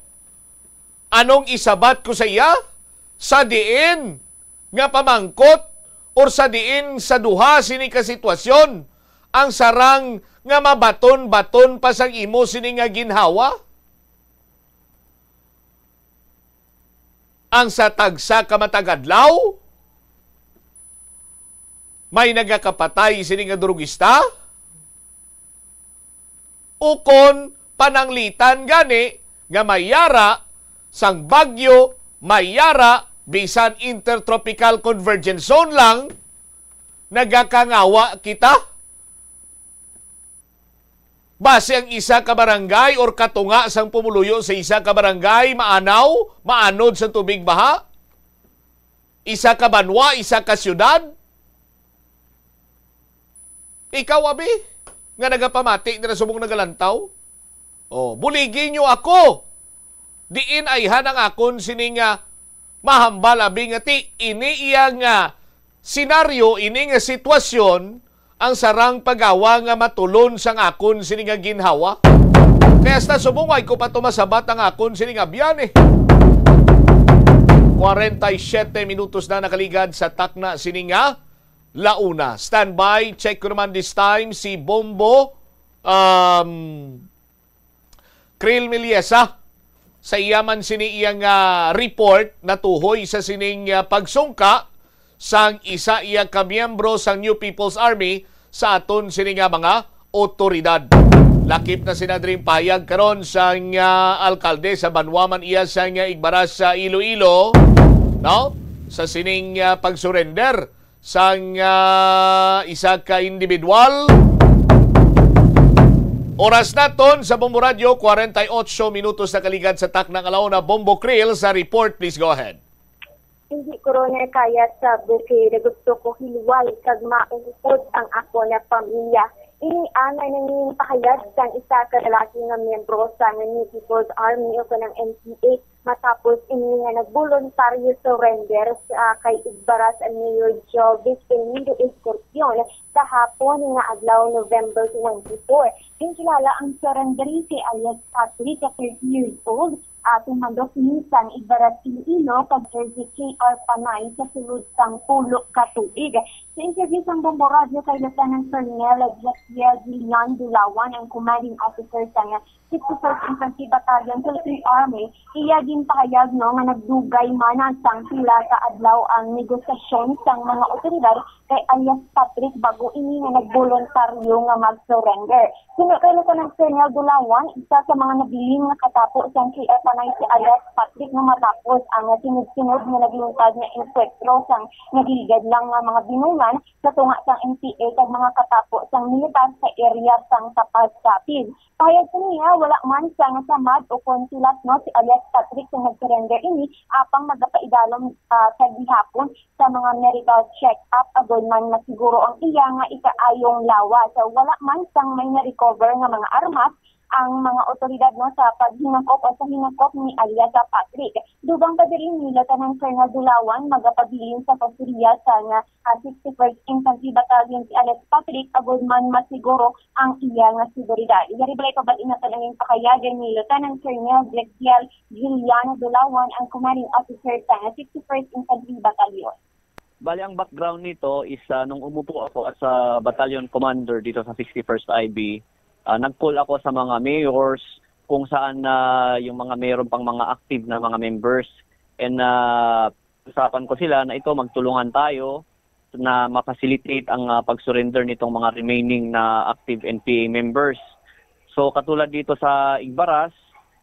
Anong isabat ko sa iya? Sa diin nga pamangkot or sa diin sa duha sini ka sitwasyon ang sarang nga mabaton-baton pa sang imo sini nga ginhawa? Ang sa tagsa kamatagadlaw, may nagakapatay sini nga drugista? Ukon pananglitan gani nga mayara sang bagyo, mayara bisan intertropical convergence zone lang, nagakangawa kita. Base ang isa ka barangay or katunga sang pumuluyo sa isa ka barangay, maanod sa tubig baha, isa ka banwa, isa ka syudad. Ikaw, abi, nga nagapamati na subong nagalantaw. Buligin nyo ako. Diin ay hanang akon sining mahambal, abi, nga ti ini iyang senaryo, ini nga sitwasyon, ang sarang pagawa nga matulon sang akon sining nga ginhawa. Kaya sa subungay ko pa tumasabat ang akon sining nga biyan 47 minutos na nakaligad sa takna sining nga launa. Standby, check ko naman this time si Bombo Krill Miliesa. Sa iyaman sini iyang report na tuhoy sa sining pagsungka sang isa iya ka miyembro sang New People's Army sa aton sini nga mga otoridad. Lakip na sinadring payag karon sang alkalde sa Banwaman iya sang Igbaras sa Iloilo, no? Sa sining pagsurrender sang isa ka individual. Oras naton sa Bombo Radio, 48 minutos na kaligad sa taknang alauna. Bombo Krill sa report, please go ahead. Hindi ko rin kaya sabi kaya gusto ko hilway kag maungkod ang ako na pamilya. Inianay nang pakayag sang isa ka lalaki nga miyembro sa New People's Army o ng NPA matapos ini nga nagboluntaryo surrender kay Igbaras ang Mayor Jovis Penido Escorpion sa hapon nga adlaw November 24. Kinkilala ang surrenderee si alias Patrick, 30 years old, atong mandok minsan Igbaras Iloilo kag si KR Panay sa sulod sang pulo ka tuig. Sa interview sang Bombo Radio kay Lieutenant Colonel Jaciel Gilian Dulawan, ang commanding officer sa 61st Infantry Battalion Philippine Army, iya din pahayag nga nagdugay man sang pila ka adlaw ang negosasyon sang mga otoridad kay alias Patrick bago ini nga nagboluntaryo nga mag-surrender. Sino kay Lieutenant Colonel Dulawan, isa sa mga nabiling nga katapo sang KR Panay si alias Patrick nga matapos ang sinod-sinod nga naglungtad nga inspektro sang nagiligad lang nga mga binulan sa tunga sang NPA kag mga katapo sang militar sa area sang Tapaz-Sapid. Pahayag niya wala man sang samad o konsilat no si alias Patrick nga nag-surrender ini apang magapaidalom sa gihapon sa mga medical check-up agod man masiguro ang iya nga ikaayong lawa. So wala man sang may na-recover nga mga armas ang mga otoridad no sa paghinakop o sa hinakop ni alias Patrick. Dugang pa din ni Lieutenant Colonel Dulawan magapabilin sa pasurya sa 61st Infantry Battalion si alias Patrick agod man masiguro ang iya nga seguridad. Igaribay pa balin na talagang pakayagan ni Lieutenant Colonel Jaciel Gilian Dulawan, ang commanding officer sa 61st Infantry Battalion. Bali, ang background nito is nung umupo ako as a battalion commander dito sa 61st IB, nag-call ako sa mga mayors kung saan yung mga mayroon pang mga active na mga members, and usapan ko sila na ito magtulungan tayo na ma-facilitate ang pag-surrender nitong mga remaining na active NPA members. So katulad dito sa Igbaras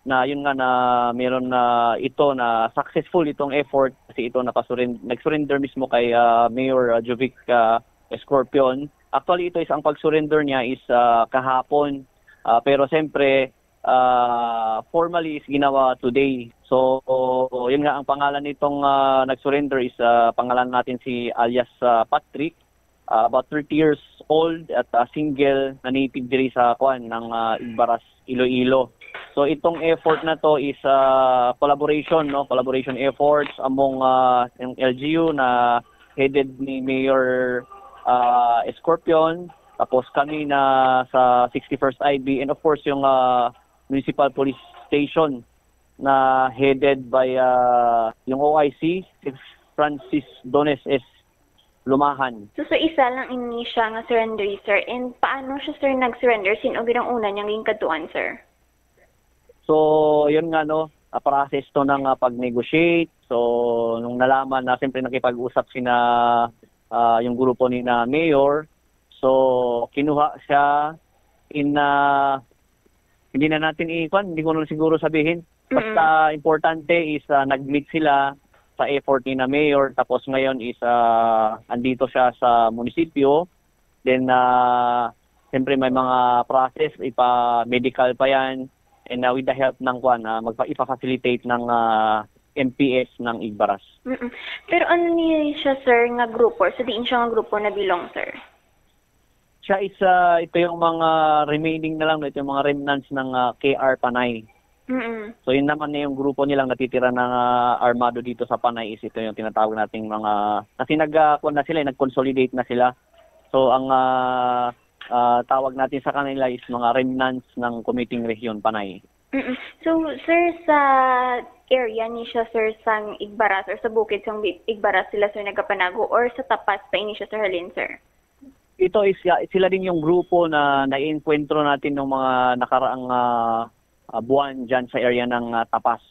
na yun nga na meron na ito na successful itong effort kasi ito nag-surrender mismo kay Mayor Jovic Escorpion. Actually, ito is ang pag-surrender niya is kahapon. Pero siyempre, formally is ginawa today. So, yun nga, ang pangalan nitong nag-surrender is pangalan natin si alias Patrick. About 30 years old at single na native diri sa ng Igbaras, Iloilo. So, itong effort na to is collaboration efforts among yung LGU na headed ni Mayor Escorpion, tapos kami na sa 61st IB, and of course yung Municipal Police Station na headed by yung OIC, Francis Dones S. Lumahan. So isa lang ini siya nga surrender, sir. And paano siya, sir, nag-surrender? Sino ang una niyang katuan, sir? So, yun nga, no, process to ng pag-negotiate. So, nung nalaman na siyempre nakipag-usap sina yung grupo ni na Mayor, so kinuha siya in hindi na natin hindi ko na siguro sabihin. Basta importante is nag-meet sila sa effort ni na mayor, tapos ngayon is andito siya sa munisipyo. Then siyempre may mga process, ipa-medical pa yan, and with the help ng ipa-facilitate ng MPS ng Igbaras. Pero ano niya siya, sir, nga grupo? So diin siya nga grupo na bilong, sir? Siya is, ito yung mga remaining na lang, ito yung mga remnants ng KR Panay. So yun naman na yung grupo nilang natitira ng armado dito sa Panay is ito yung tinatawag nating mga, kasi nag-consolidate na sila. So ang tawag natin sa kanila is mga remnants ng Committing Region Panay. So sir, sa area ni siya, sir, sa Igbaras or sa bukid sa Igbaras sila, sir, nagkapanago or sa tapas pa ini siya, sir, halin, sir? Ito is sila din yung grupo na naienkwentro natin ng mga nakaraang buwan dyan sa area ng Tapas.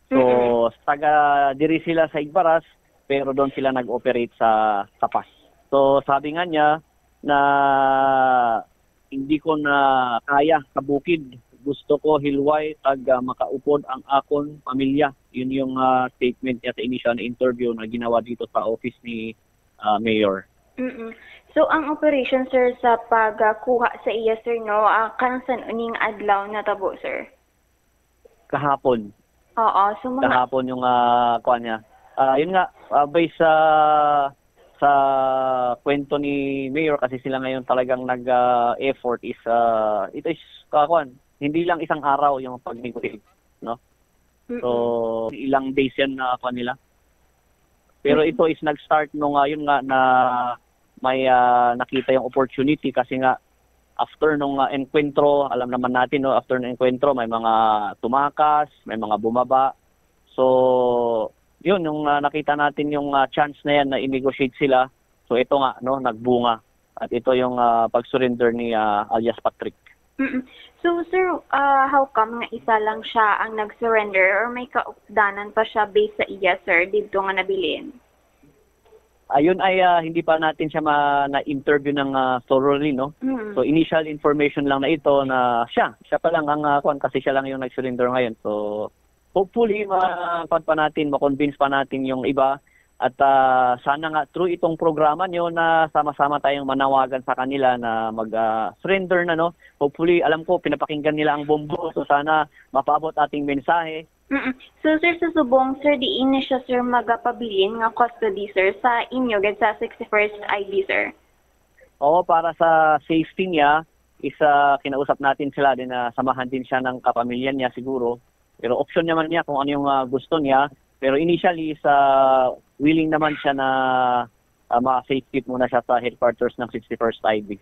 So, taga-diri sila sa Igbaras, pero doon sila nag-operate sa Tapas. So, sabi nga niya na hindi ko na kaya sa bukid. Gusto ko hilway, makaupod ang akon pamilya. Yun yung statement niya sa initial na interview na ginawa dito sa office ni Mayor. So, ang operation, sir, sa pagkuha sa iya, sir, no, kanang san uning adlaw na tabo, sir? Kahapon. Oo. So, Kahapon yung kuha niya. Yun nga, based sa kwento ni Mayor, kasi sila ngayon talagang nag-effort is, ito is, hindi lang isang araw yung pag-negotiate, no? So, ilang days yan na nila. Pero ito is nag-start nung yun nga na may nakita yung opportunity kasi nga after nung enkwentro, alam naman natin, no, after ng enkwentro may mga tumakas, may mga bumaba. So yun, nung nakita natin yung chance na yan na i-negotiate sila, so ito nga, no, nagbunga. At ito yung pag-surrender ni alias Patrick. So sir, how come nga isa lang siya ang nag-surrender or may kaupdanan pa siya based sa iya, sir, dito nga nabilin? Ayun ay hindi pa natin siya na-interview ng thoroughly, no? So initial information lang na ito na siya pa lang ang kasi siya lang yung nag-surrender ngayon. So hopefully ma-convince pa natin yung iba at sana nga through itong programa nyo na sama-sama tayong manawagan sa kanila na mag-surrender na, no? Hopefully, alam ko pinapakinggan nila ang bombo, so sana mapaabot ating mensahe. So sir, sa subong, sir, diin na siya, sir, magpabilin nga custody, sir, sa inyo, sa 61st IB, sir? Oo, para sa safety niya, kinausap natin sila din na samahan din siya ng kapamilya niya siguro. Pero option naman niya kung ano yung gusto niya. Pero initially, willing naman siya na ma-safe keep muna siya sa headquarters ng 61st IB.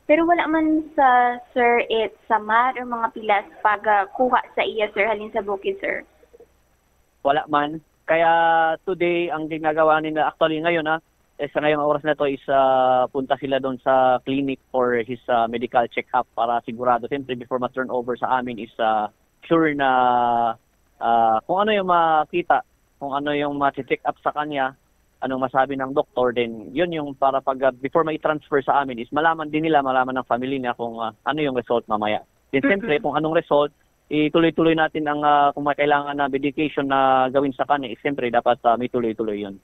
Pero wala man sa, sir, sa mat or mga pilas pagkuha sa iya, sir, halin sa bukid, sir? Wala man. Kaya today, ang ginagawa nila, actually ngayon, sa ngayong oras na to is punta sila doon sa clinic for his medical check-up para sigurado. Siyempre, before ma-turn over sa amin is sure na kung ano yung makita, kung ano yung ma-check up sa kanya, anong masabi ng doktor, then yun yung para before ma-transfer sa amin is malaman din nila, malaman ng family niya kung ano yung result mamaya. Then siyempre, kung anong result, ituloy-tuloy natin ang kung may kailangan na medication na gawin sa kanya, siyempre dapat may tuloy-tuloy yun.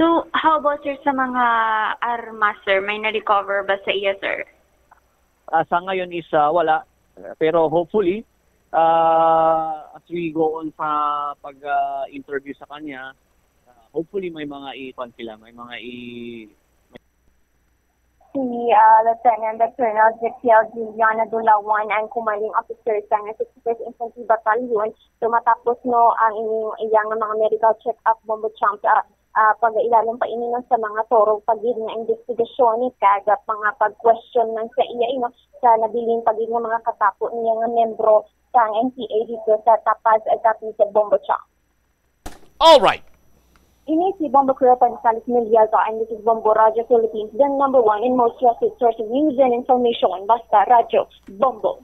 So, how about, sir, sa mga armas, sir? May na-recover ba sa iya, sir? Sa ngayon is wala, pero hopefully, as we go on sa pag-interview sa kanya, hopefully may mga sila, may mga Si Lieutenant Colonel Jexiel Juliana Dulawan ang commanding officer sa 61st Infantry Battalion. So matapos no ang iyang mga medical check-up, bombo champ, pag-ilalim pa ininom sa mga toro pagid nga investigasyon kaga mga pag-question ng sa iya sa nabiling pagid nga mga katapo niya nga membro sa NPA dito sa Tapas at Cavite bombo champ. All right. Ini si Bombo Crew Pansalis Milialto and this is Bombo Radio Philippines, the #1 and most trusted source of news and information. Basta Radio Bombo.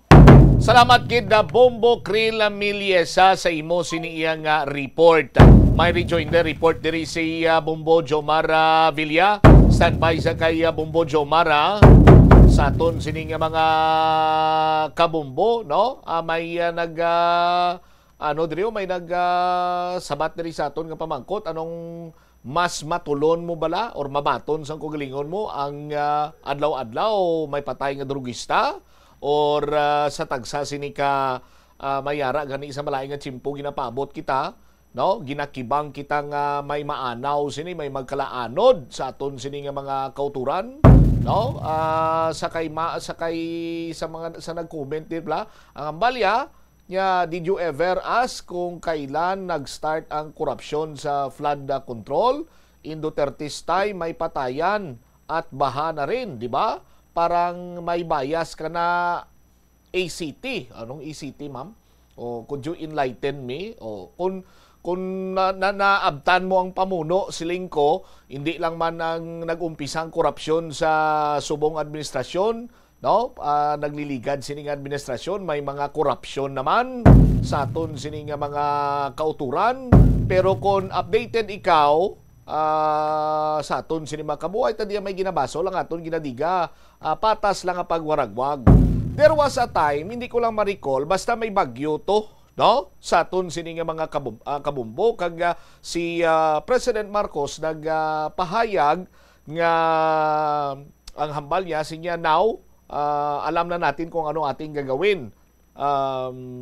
Salamat gid na Bombo Crila Miliesa sa imo siniiyang report. May rejoinder report diri si Bombo Jomara Villa. Standby sa kay Bombo Jomara. Sa aton sining mga kabombo, no? May diri may sabat diri sa aton nga pamangkot, anong mas matulon mo bala or mabaton sang kugalingon mo ang adlaw-adlaw may patay nga drugista or sa tagsa sini ka mayara gani sa malaing nga tsimpo ginapabot kita, no, ginakibang kita nga may maanaw sini, may magkalaanod sa aton sini nga mga kauturan, no, sakay sa mga sa nag-comment bla ang ambalya nya, did you ever ask kung kailan nag-start ang korupsyon sa flood control? In Duterte's time may patayan at baha na rin, di ba? Parang may bias ka na ACT. Anong ACT, ma'am? O could you enlighten me? O kung naabtan mo ang pamuno siling ko, hindi lang man ang nag-umpisang korupsyon sa subong administrasyon, no, nagliligad sining administrasyon, may mga korupsyon naman sa aton sining mga kauturan, pero kung updated ikaw sa aton sining mga kabuhay, tadi may ginabaso lang aton ginadiga, patas lang ang pagwaragwag. There was a time, hindi ko lang ma-recall, basta may bagyo to, no, sa aton sining mga kabumbo, kag si President Marcos nagpahayag nga ang hambal niya sinya now, alam na natin kung ano ating gagawin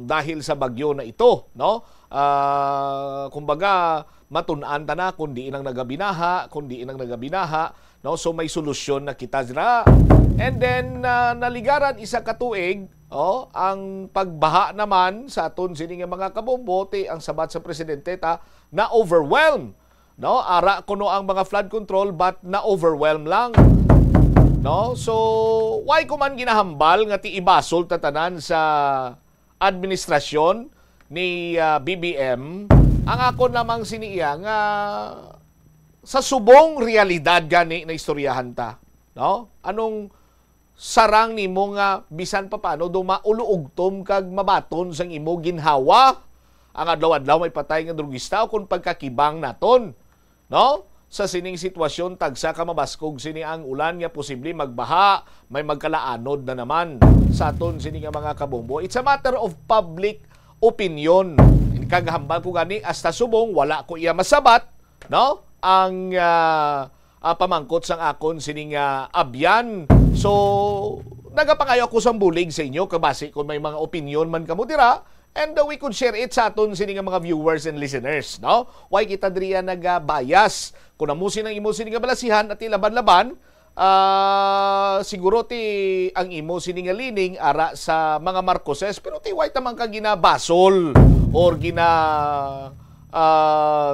dahil sa bagyo na ito, no? Kumbaga matun-an ta na kundi inang nagabinaha, no? So may solusyon na kita dira. And then naligaran isa ka tuig, ang pagbaha naman sa aton sini nga mga kabombote, ang sabat sa presidente ta na overwhelm, no? Ara kuno ang mga flood control but na overwhelm lang. No? So, why ko man ginahambal nga ti ibasol tatanan sa administrasyon ni BBM, ang ako namang siniya nga sa subong realidad gani na istoryahan ta. No? Anong sarang nimo nga bisan pa paano do mauluugtom kag mabaton sang imo ginhawa ang adlaw-adlaw may patay nga drugista o kung pagkakibang naton. No? Sa sining sitwasyon, tagsa ka mabaskog sini ang ulan nga posible magbaha, may magkalaanod na naman sa aton sini nga mga kabombo. It's a matter of public opinion. Kagahambal ko gani hasta subong wala ko iya masabat, no? Ang pamangkot sang akon sini nga abyan. So nagapangayo ko sang bulig sa inyo kabasi kung may mga opinion man kamo dira. And we could share it sa aton sini nga mga viewers and listeners, no? Why kita diriya nagabayas? Kung namusin ang imo sini nga balasihan at ilaban-laban, siguro ti ang imo sini nga lining ara sa mga Marcoses, pero ti why tamang ka ginabasol or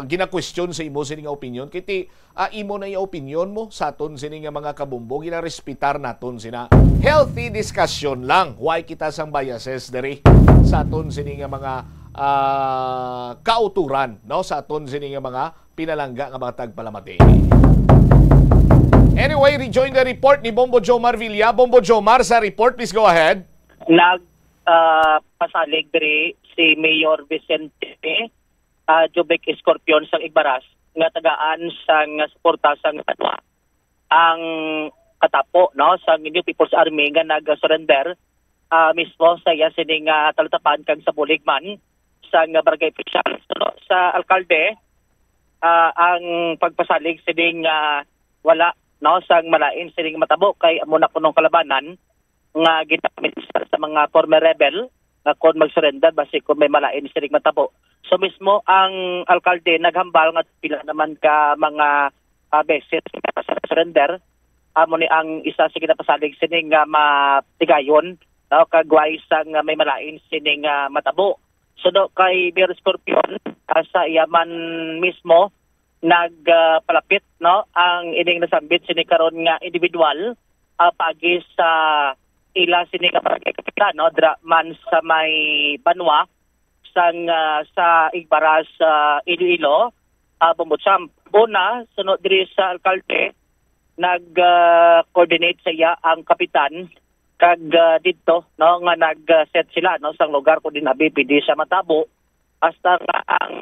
gina-question sa imo sini nga opinion. Kiti imo na yung opinion mo sa aton sini nga mga kabumbo, gina-respitar naton sina. Healthy discussion lang. Why kita sang biases diri sa aton sini nga mga kauturan, no, sa aton sini nga mga pinalangga nga mga tagpalamati. Anyway, rejoin the report ni Bombo Jomar Villa. Bombo Jomar, sa report, please go ahead. Pasalig diri si Mayor Vicente Jubek Escorpion sang Igbaras nga tagaan sang suporta sang Katwa ang katapo, no, sa New People's Army nga nag-surrender mismo sa iya sining talatapan kag sa Buligman sang barangay official. So, sa alkalde ang pagpasalig sining wala, no, sang malain sining matabo kay amo na kunong kalabanan nga ginamit sa mga former rebel nga kon mag-surrender basi kung may malain sining matabo. So mismo ang alkalde naghambal nga pila naman ka mga beses sa surrender, amo ni ang isa sa ginapasalig sining matigayon, no, kagway sang may malain sining matabo. So do kay Mayor Scorpion sa iyaman mismo nagpalapit, no, ang ining nasambit sini karon nga individual pagi sa ila sini ka barangay kapitan, no, dra man sa may Banwa sang sa Igbaras Iloilo, Bumbutsam. Una, sunod diri sa alkalde nag-coordinate sa iya ang kapitan kag dito, no, nga nag-set sila, no, sang lugar ko din abipidi sa Matabo hasta ang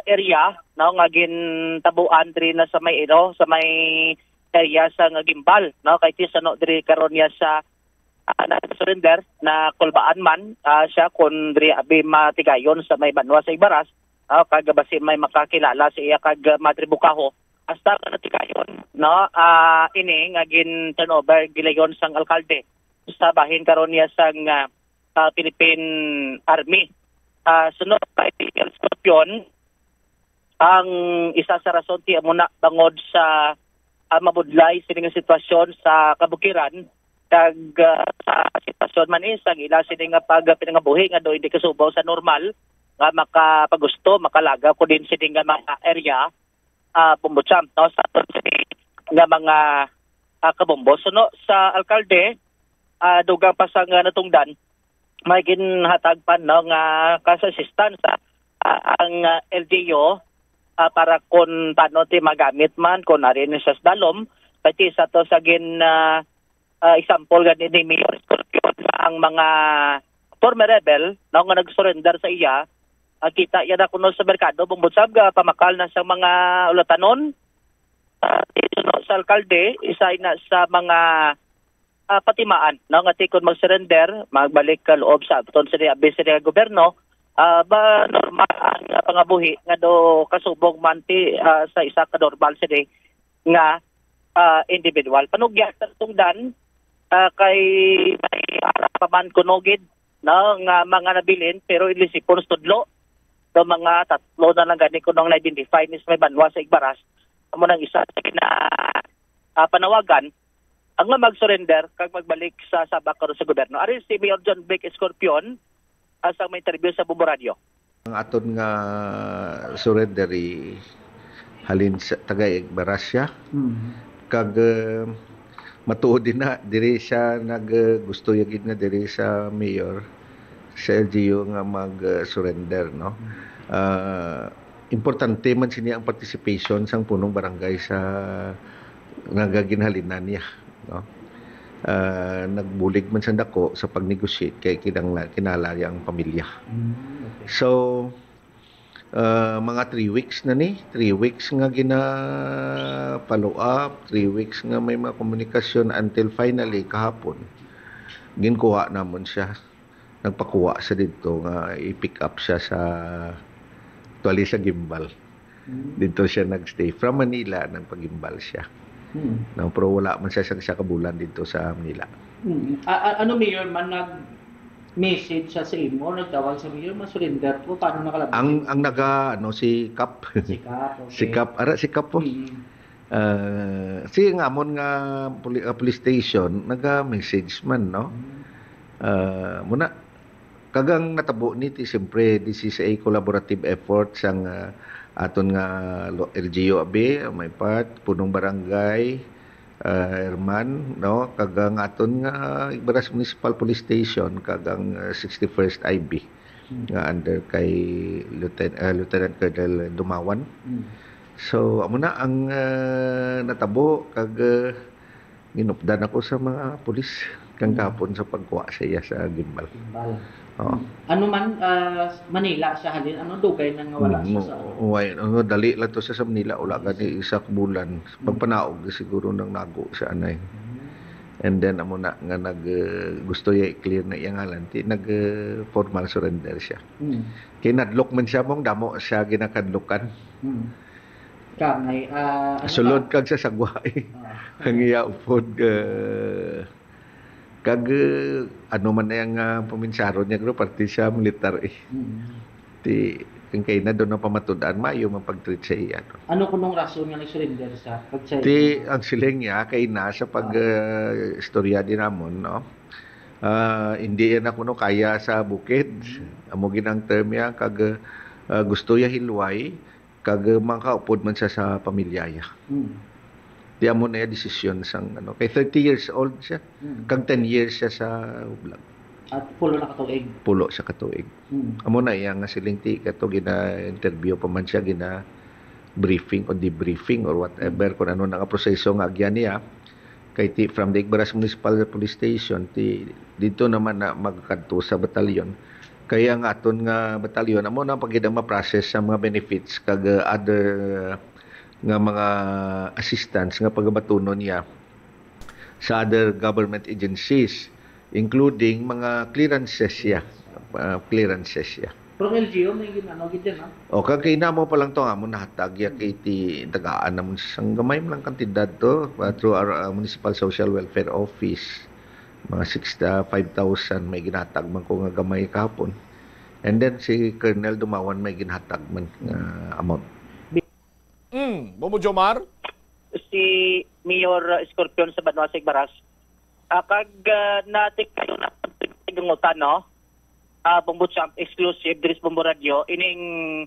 area, no, nga gintabuan diri na sa may sa may area sa Gimbal, no, kay ti sano diri karon ya sa na-surrender na kulbaan man siya kung diri abi matigayon sa may banwa sa Ibaras kag basi may makakilala sa iya kag matribukaho hasta natigayon no ini nga gin turnover gilayon sang alkalde sa bahin karon niya sang Philippine Army. Sunod kay Scorpion ang isa sa rason ti amuna bangod sa mabudlay sining sitwasyon sa kabukiran kag sa sitwasyon man isang ila sining pag pinangabuhi nga do hindi kasubaw sa normal nga makapagusto makalaga ko din sining mga area bumbutsam no sa nga mga kabombo no sa alkalde dugang pasang natungdan may ginhatag pa no nga kasasistansa ang LGU para kung paano ti magamit man kung narin sa dalom pati sa to sa example ganin ni Mayor Scorpion ang mga former rebel na nga nag-surrender sa iya kita yan ako no sa merkado bumbutsab pamakal na sa mga ulatanon sa alkalde isa na sa mga patimaan no nga tikon mag-surrender magbalik ka loob sa aton sa abisya gobyerno ba normal ang pangabuhi nga do kasubog man ti sa isa ka normal sila nga individual panugya sa tungdan kay may ara pa man kunogid no nga mga nabilin pero ilisipon studlo do mga tatlo na lang gani ko nang na-identify ni may banwa sa Igbaras amo nang isa sa panawagan ang mag-surrender kag magbalik sa sabak karon sa gobyerno ari si Mayor John Vic Scorpion sa may interview sa Bumbo Radio. Ang aton nga surrender halin sa taga Igbaras siya kag matuod din na diri siya gusto yagid na diri sa mayor sa LGU nga mag-surrender no. Importante man sini ang participation sang punong barangay sa nagaginhalinan niya no. Nagbulig man sa dako sa pag-negotiate kay kinalayang pamilya. So mga 3 weeks na ni, 3 weeks nga follow up, 3 weeks nga may mga komunikasyon until finally kahapon ginkuha namon siya. Nagpakuha sa dito nga i-pick up siya sa tuwali sa gimbal. Dito siya nagstay from Manila, nagpagimbal siya. No, pero wala man siya sa kabulan dito sa Manila. Ano Mayor man nag-message siya sa imo, nagtawag sa Mayor, ma-surrender po, paano nakalabas? Ang si Kap. Si Kap, okay. Si Kap po. Si ngamon nga police station, naga-message man, no? Muna, kagang natabo niti, siyempre, this is a collaborative effort sang aton nga LGU abi may part punong barangay Herman no kagang aton nga Igbaras Municipal Police Station kagang 61st IB nga under kay Lieutenant Colonel Dumawan. So amo na ang natabo kag ginupdan ako sa mga pulis kang kapon sa pagkuha sa iya sa gimbal. Ano man Manila siya halin ano dugay nang wala siya sa dali lang to sa Manila wala gani isa ka bulan pagpanaog siguro nang nago sa anay. And then amo na nga gusto ya i-clear na iyang ngalan ti formal surrender siya. Kinadlok man siya mong damo siya ginakadlukan. Kamay sulod kag sa sagway. Ang iya upod kag ano man yang paminsaro niya gro parte siya militar ti kay na doon ang pamatud-an mayo mapag-treat sa iya. Ano kunong rason nga nag-surrender sa pag-check? Ti ang siling niya kay na sa istorya din namon no. Hindi yan ako no kaya sa bukid. Amo ginang term ya kag gusto ya hilway kag makaupod man siya sa pamilya ya. Di amo na desisyon sang ano kay 30 years old siya. Kag 10 years siya sa ublag. At pulo na katuig. Pulo sa katuig. Amo na iya nga siling ti kato gina-interview pa man siya gina briefing o debriefing or whatever kung ano nga proseso nga agyan niya kay ti from the Igbaras Municipal Police Station ti dito naman na magkadto sa batalyon. Kaya nga aton nga batalyon amo na pagidang ma-process sa mga benefits kag other nga mga assistance nga pagabatunon niya sa other government agencies including mga clearances siya. Pero LGU may ginano gid din, no? O kagay na mo pa lang to nga mo nahatag ya kay ti tagaan namon sang gamay man lang kantidad to through our Municipal Social Welfare Office. Mga 5,000 may ginatag man ko nga gamay kahapon. And then si Colonel Dumawan may ginatag man amount. Bombo Jomar? Si Mayor Scorpion sa Banwasig Baras. Kag natik kayo na tigungutan, no? Bombo Champ exclusive diri sa Bombo Radio ining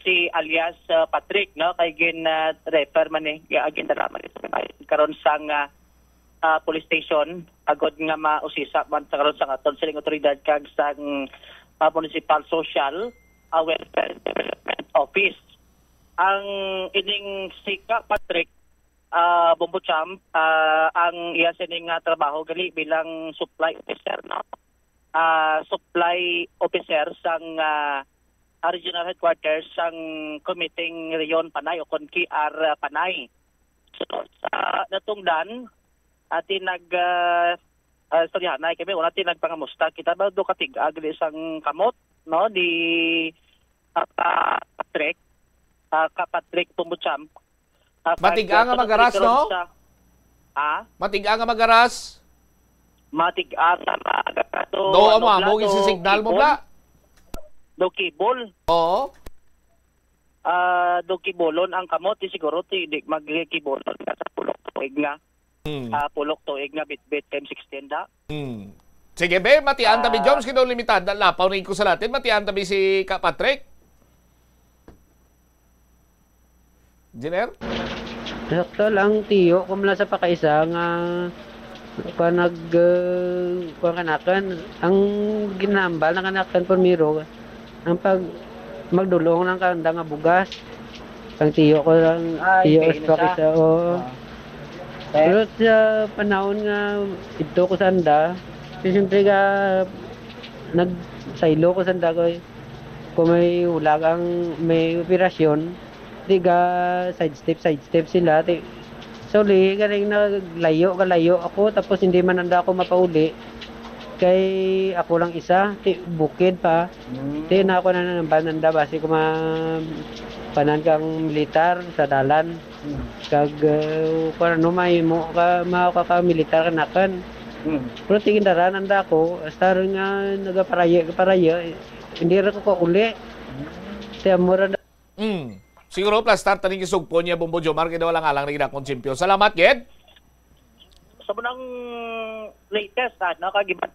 si alias Patrick, no, kay gin refer man ni agin daraman karon sang police station agod nga mausisa man sa karon sang aton siling otoridad kag sang Municipal Social Welfare Development Office. Ang ining si Patrick Bombo Champ ang iya sining trabaho gali bilang supply officer, no? Supply officer sang regional headquarters sang Committing Rayon Panay o CONCIAR Panay. So sa natungdan atin storyahanay kami una tin nagpangamusta kita ba do katig agli sang kamot, no, di Patrick Pumbucham. Matiga nga magaras, no? Matiga nga magaras. Matiga nga magaras. Do mo si signal mo bla. Do kibol. Oo. Do kibolon ang kamot siguro ti magkibolon sa pulok tuig nga. Pulok tuig nga bit-bit time 16 da. Sige be, matian tabi Jones kino limitad na lapaw rin ko sa latin. Matian tabi si Ka Patrick. Jenner? Sakto lang tiyo kung mula sa pakaisa nga kanakan ang ginambal ng kanakan pormiro ang pag magdulong ng kanda nga bugas ang tiyo ko lang tiyo sa pakaisa o pero sa panahon nga ito ko sanda siyempre ka nagsaylo ko sanda ko kung may ulagang may operasyon tiga side step sila so galing naglayo ako tapos hindi man anda ako mapauli kay ako lang isa bukid pa na ako na bananda base ko panan kang militar sa dalan kag no may mo ka militar kanakan pero tingin daran anda ako star nga nagaparaya hindi ra ko uli sa mura siguro plus start taning isugpo niya Bombo Jomar kaya walang alang na ginakong champion. Salamat, Ged! Sa munang latest, kagiban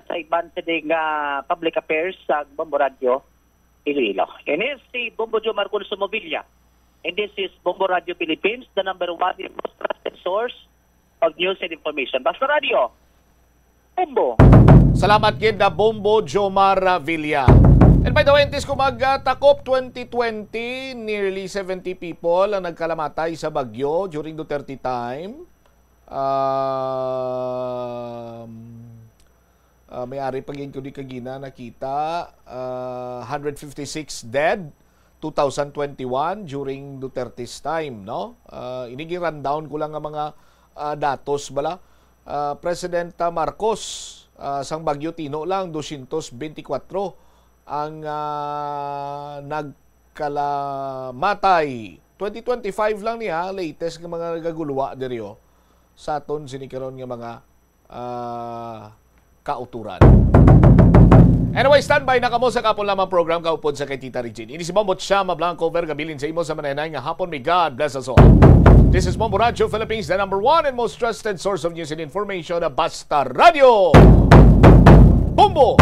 sa iban nga public affairs sa Bombo Radio, Iloilo. And this is si Bombo Jomar Consumo Villa. And this is Bombo Radio Philippines, the number one most trusted source of news and information. Basta Radio, Bombo! Salamat, Ged, na Bombo Jomar Villa. And by the way, intis ko magtakop 2020, nearly 70 people ang nagkalamatay sa bagyo during Duterte time. May-ari pagin ko di kagina nakita 156 dead 2021 during Duterte's time, no? Inigi rundown ko lang ang mga datos bala. President Marcos sang bagyo tino lang 224 ang nagkalamatay. 2025 lang niya, latest ng mga nagaguluwa diriyo sa aton sinikaron ng mga kauturan. Anyway, standby na kamo sa kapon lamang program kaupod sa kay Tita Regine. Ini si Bombo Chama Blanco Ver gabilin sa imo sa mananay nga hapon. May God bless us all. This is Bombo Radio Philippines, the number one and most trusted source of news and information, Basta Radio. Bombo!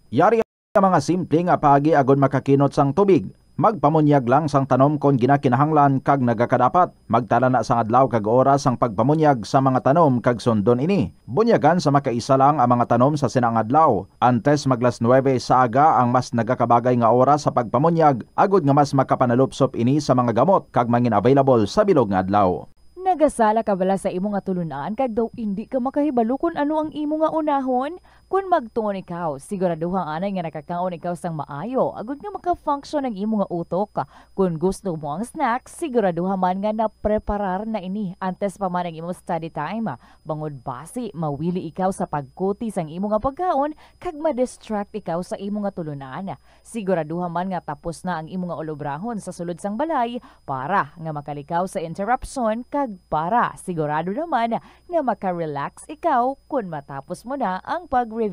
Yari mga simple nga paagi agon makakinot sang tubig. Magpamunyag lang sang tanom kon ginakinahanglan kag nagakadapat. Magtala na sang adlaw kag oras sang pagpamunyag sa mga tanom kag sundon ini. Bunyagan sa makaisa lang ang mga tanom sa sinang adlaw. Antes maglas 9 sa aga ang mas nagakabagay nga oras sa pagpamunyag agod nga mas makapanalupsop ini sa mga gamot kag mangin available sa bilog nga adlaw. Nagasala ka bala sa imo nga tulunan kag daw hindi ka makahibalo kung ano ang imo nga unahon? Kung magtuon ikaw, siguraduhang anay nga nakakaon ikaw sang maayo, agud nga maka-function ang imo nga utok. Kung gusto mo ang snack, siguraduhan man nga na-preparar na ini antes pa man ang imo study time. Bangod basi, mawili ikaw sa pagkuti sang imo nga pagkaon kag ma-distract ikaw sa imo nga tulunan. Siguraduhan man nga tapos na ang imo nga olobrahon sa sulod sang balay para nga makalikaw sa interruption kag para sigurado naman nga maka-relax ikaw kung matapos mo na ang pag-review.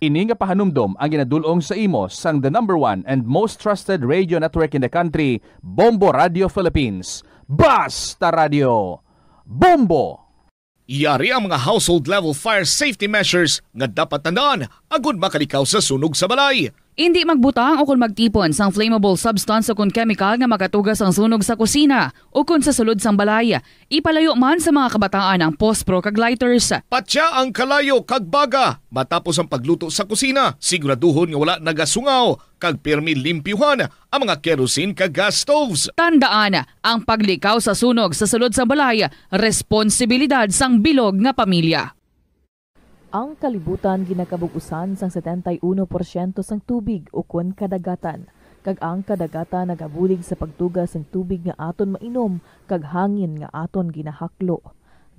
Ini nga pahanumdom ang ginadulong sa imo sang the #1 and most trusted radio network in the country, Bombo Radio Philippines. Basta Radio! Bombo! Yari ang mga household level fire safety measures nga dapat tandaan agud makalikaw sa sunog sa balay. Hindi magbutang o kung magtipon sang flammable substance o kung chemical nga makatugas ang sunog sa kusina o kung sa sulod sang balay. Ipalayo man sa mga kabataan ang pospro kag lighters. Patya ang kalayo kag baga matapos ang pagluto sa kusina. Siguraduhon nga wala nagasungaw kag pirmi limpyuhan ang mga kerosene kag gas stoves. Tandaan, ang paglikaw sa sunog sa sulod sang balay, responsibilidad sang bilog nga pamilya. Ang kalibutan ginakabug-usan sang 71% sang tubig o kun kadagatan. Kag ang kadagatan nagabulig sa pagtugas sang tubig nga aton mainom kag hangin nga aton ginahaklo.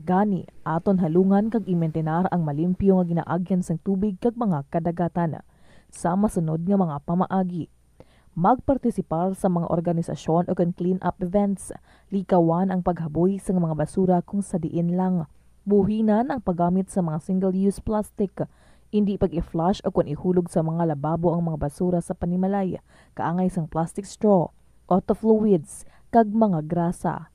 Gani, aton halungan kag imentenar ang malimpyo nga ginaagyan sang tubig kag mga kadagatan. Sa masunod nga mga pamaagi. Magpartisipar sa mga organisasyon o kan clean-up events. Likawan ang paghaboy sa mga basura kung sa diin lang. Buhinan ang paggamit sa mga single-use plastic. Hindi pag-i-flush o kung ihulog sa mga lababo ang mga basura sa panimalay, kaangay sang plastic straw, auto fluids, kag mga grasa.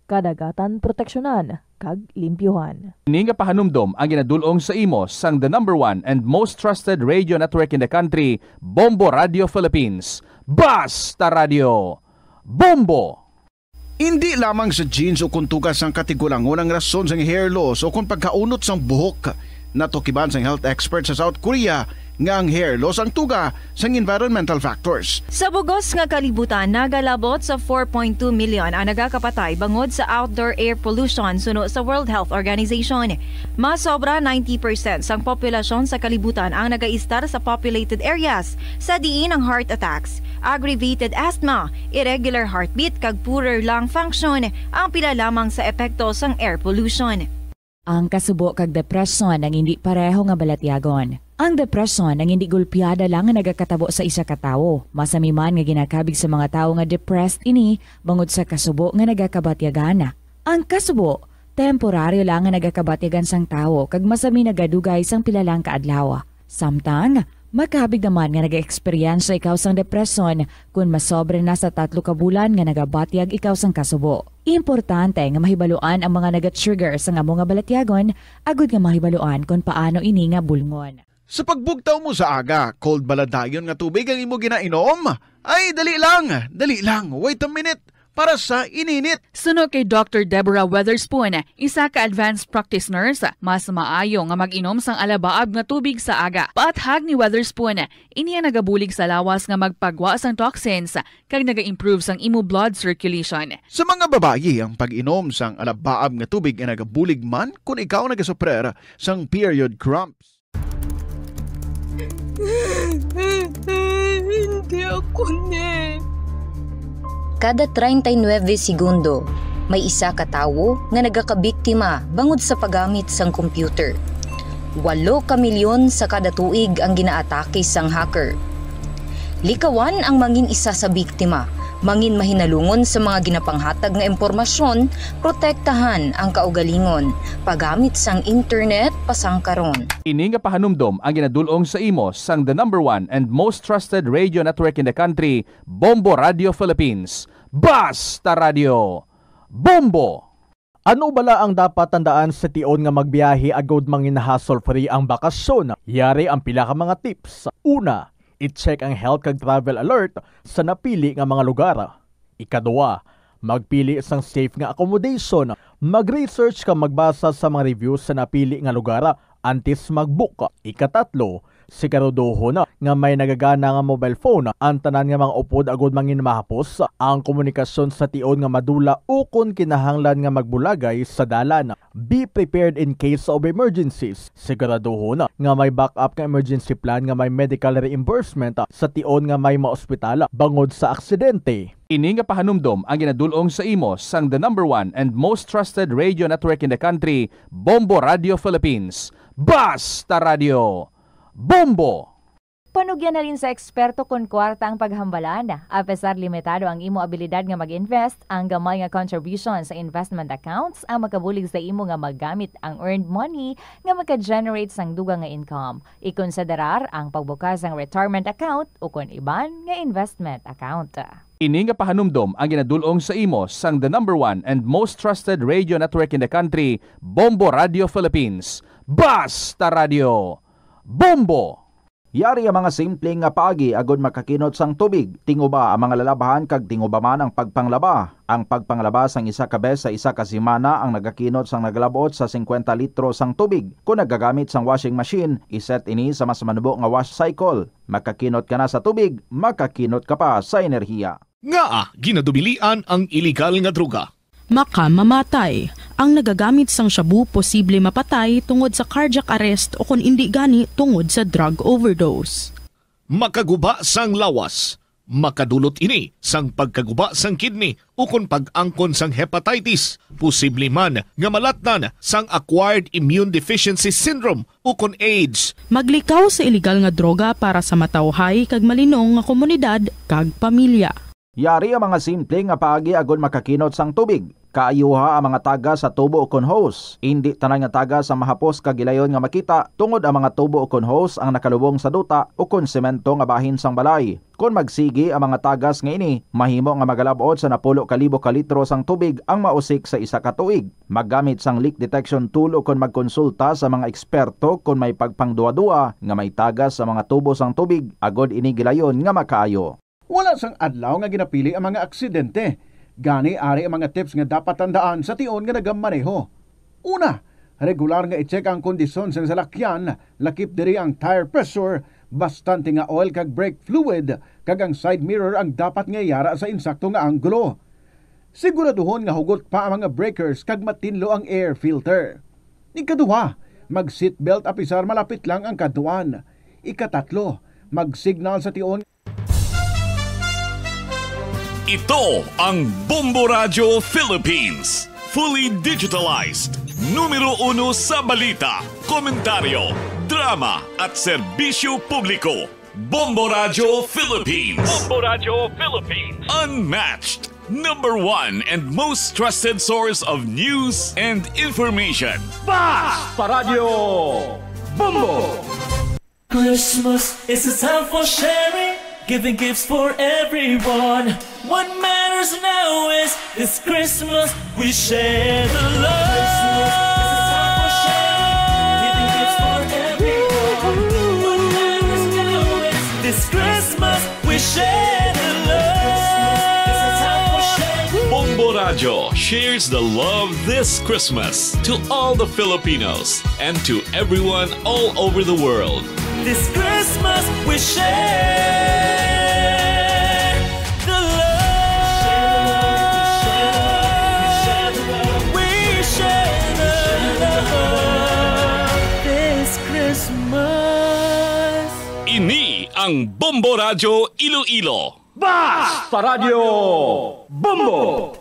Kadagatan proteksyonan, kag limpyuhan. Ini nga pahanumdom ang ginadulong sa imo sang the #1 and most trusted radio network in the country, Bombo Radio Philippines. Basta Radio! Bombo! Hindi lamang sa jeans o kung tugas ang katigulangon ang rason sang hair loss o kung pagkaunot sang buhok. Natukiban sang health expert sa South Korea nga ang hair loss ang tuga sang environmental factors. Sa bugos nga kalibutan, nagalabot sa 4.2 million ang nagakapatay bangod sa outdoor air pollution suno sa World Health Organization. Mas sobra 90% sang populasyon sa kalibutan ang nagaistar sa populated areas sa diin ang heart attacks, aggravated asthma, irregular heartbeat kag poorer lung function ang pila lamang sa epekto sang air pollution. Ang kasubo kag depresyon ang hindi pareho nga balatyagon. Ang depresyon ang hindi gulpiyada lang nga nagakatabo sa isa ka tawo. Masami man nga ginakabig sa mga tawo nga depressed ini bangod sa kasubo nga nagakabatyagan. Ang kasubo, temporaryo lang nga nagakabatyagan sang tawo kag masami nagadugay sang pila lang ka adlaw. Samtang makabig naman nga nag-experience ikaw sang depresyon kung masobre na sa 3 ka bulan nga nagabatyag ikaw sang kasubo. Importante nga mahibaluan ang mga naga-trigger sa nga mga balatyagon, agud nga mahibaluan kung paano ini nga bulngon. Sa pagbugtaw mo sa aga, cold baladayon nga tubig ang imo ginainom? Ay, dali lang, wait a minute, para sa ininit. Suno kay Dr. Deborah Weatherspoon, isa ka advanced practice nurse, mas maayo nga mag-inom sang alabaab nga tubig sa aga. Paathag ni Weatherspoon, iniya nagabulig sa lawas nga magpagwa sang toxins kag naga-improve sang imo blood circulation. Sa mga babayi, ang pag-inom sang alabaab nga tubig ay nagabulig man kung ikaw nagasuprer sang period cramps. Hindi ako Kada 39 segundo, may isa ka tawo nga nagakabiktima bangod sa paggamit sang computer. 8 ka milyon sa kada tuig ang ginaatake sang hacker. Likawan ang mangin isa sa biktima, mangin mahinalungon sa mga ginapanghatag nga impormasyon, protektahan ang kaugalingon, paggamit sang internet pasang karon. Ini nga pahanumdom ang ginadulong sa imo sang the #1 and most trusted radio network in the country, Bombo Radio Philippines. Basta Radio! Bombo! Ano bala ang dapat tandaan sa tion nga magbiyahe agod mangin hassle-free ang bakasyon? Yari ang pila ka mga tips. Una, i-check ang health kag travel alert sa napili nga mga lugar. Ikadua, magpili sang safe nga accommodation. Mag-research ka magbasa sa mga reviews sa napili nga lugar antes mag-book. Ikatatlo, Siguraduhon nga may nagagana nga mobile phone ang tanan nga mga upod agud mangin mahapos ang komunikasyon sa tion nga madula ukon kinahanglan nga magbulagay sa dalan. Be prepared in case of emergencies. Siguraduhon nga may backup nga emergency plan nga may medical reimbursement sa tion nga may maospital bangod sa aksidente. Ini nga pahanumdom ang ginadulong sa imo sang the #1 and most trusted radio network in the country, Bombo Radio Philippines. Basta Radio Bombo! Panugyan na rin sa eksperto kung kwarta ang paghambalan. Apesar limitado ang imo abilidad nga mag-invest, ang gamay nga contribution sa investment accounts ang makabulig sa imo nga maggamit ang earned money nga maka-generate sang dugang nga income. Ikonsiderar ang pagbukas ng retirement account o kung iban nga investment account. Ini nga pahanumdom ang ginadulong sa imo sang the #1 and most trusted radio network in the country, Bombo Radio Philippines. Basta Radio Bombo! Yari ang mga simpleng nga paagi agud makakinot sang tubig. Tinguba ang mga lalabahan kag tinguba man ang pagpanglaba. Ang pagpanglaba sang isa ka bes sa isa ka semana ang nagakinot sang naglabot sa 50 litro sang tubig. Kung nagagamit sang washing machine, iset ini sa mas manubo nga wash cycle. Makakinot ka na sa tubig, makakinot ka pa sa enerhiya. Nga ginadubilian ang iligal nga droga. Makamamatay. Ang nagagamit sang shabu posible mapatay tungod sa cardiac arrest o kung hindi gani tungod sa drug overdose. Makaguba sang lawas. Makadulot ini sang pagkaguba sang kidney o kung pag-angkon sang hepatitis. Posible man nga malatnan sang acquired immune deficiency syndrome o kung AIDS. Maglikaw sa iligal nga droga para sa matawhay kag malinong nga komunidad kag pamilya. Yari ang mga simple nga paagi agud makakinot sang tubig. Kaayuha ang mga taga sa tubo o kon hose. Hindi tanan nga taga sa mahapos kagilayon nga makita tungod ang mga tubo o kon hose ang nakalubong sa duta o kon semento nga bahin sang balay. Kung magsigi ang mga tagas nga ini, mahimo nga magalabot sa 10,000 ka litro sang tubig ang mausik sa isa ka tuig. Maggamit sang leak detection tool o kung magkonsulta sa mga eksperto kung may pagpangduwa-duwa nga may tagas sa mga tubo sang tubig agod ini gilayon nga makaayo. Wala sang adlaw nga ginapili ang mga aksidente. Gani ari ang mga tips nga dapat tandaan sa tion nga nagamaneho. Una, regular nga i-check ang kondisyon sa salakyan, lakip diri ang tire pressure, bastante nga oil kag brake fluid, kag ang side mirror ang dapat nga yara sa insakto nga anggulo. Siguraduhon nga hugot pa ang mga breakers kag matinlo ang air filter. Ikaduha, mag-seatbelt apisar malapit lang ang kaduan. Ikatatlo, mag-signal sa tion. Ito ang Bombo Radio Philippines. Fully digitalized. Numero 1 sa balita, komentaryo, drama at serbisyo publiko. Bombo Radio Philippines. Bombo Radio Philippines. Unmatched. #1 and most trusted source of news and information. Basta Radio Bombo! Christmas is a time for sharing, giving gifts for everyone. What matters now is this Christmas we share the love. Christmas is a time for sharing, giving gifts for everyone. What matters now is this Christmas we share the love. Christmas is a time for sharing. Bombo Radio shares the love this Christmas to all the Filipinos and to everyone all over the world. This Christmas we share the love. We share the love this Christmas. Ini ang Bombo Radio Iloilo. Basta Radio Bombo!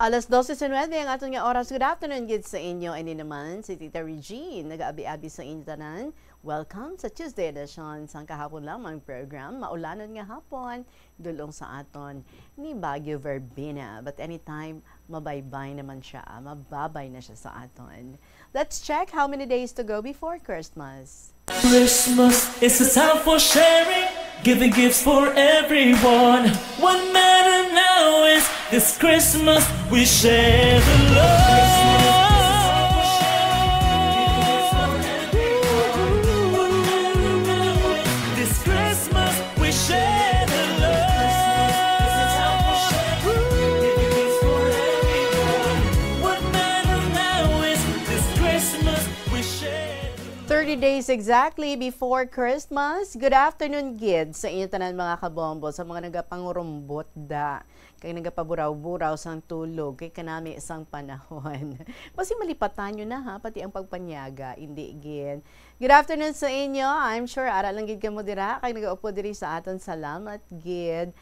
Alas 12:09 ang aton nga oras. Good afternoon, good sa inyo. Ini naman si Tita Regine, nag-aabi-abi sa inyo tanan. Welcome sa Tuesday edition sang kahapon lamang program. Maulanon nga hapon, dulong sa aton ni Baguio Verbena. But anytime, mabaybay naman siya. Mababay na siya sa aton. Let's check how many days to go before Christmas. Christmas is a time for sharing, giving gifts for everyone. What matter now is this Christmas we share the love. 30 days exactly before Christmas. Good afternoon, Gid, sa inyo tanan mga kabombo, sa mga nagapangurumbot da, kay nagapaburaw-buraw sang tulog, kay kanami isang panahon. Basi malipatan nyo na ha, pati ang pagpanyaga, hindi Gid. Good afternoon sa inyo. I'm sure ara lang Gid ka mo dira, kay nagaupo diri sa aton. Salamat, Gid.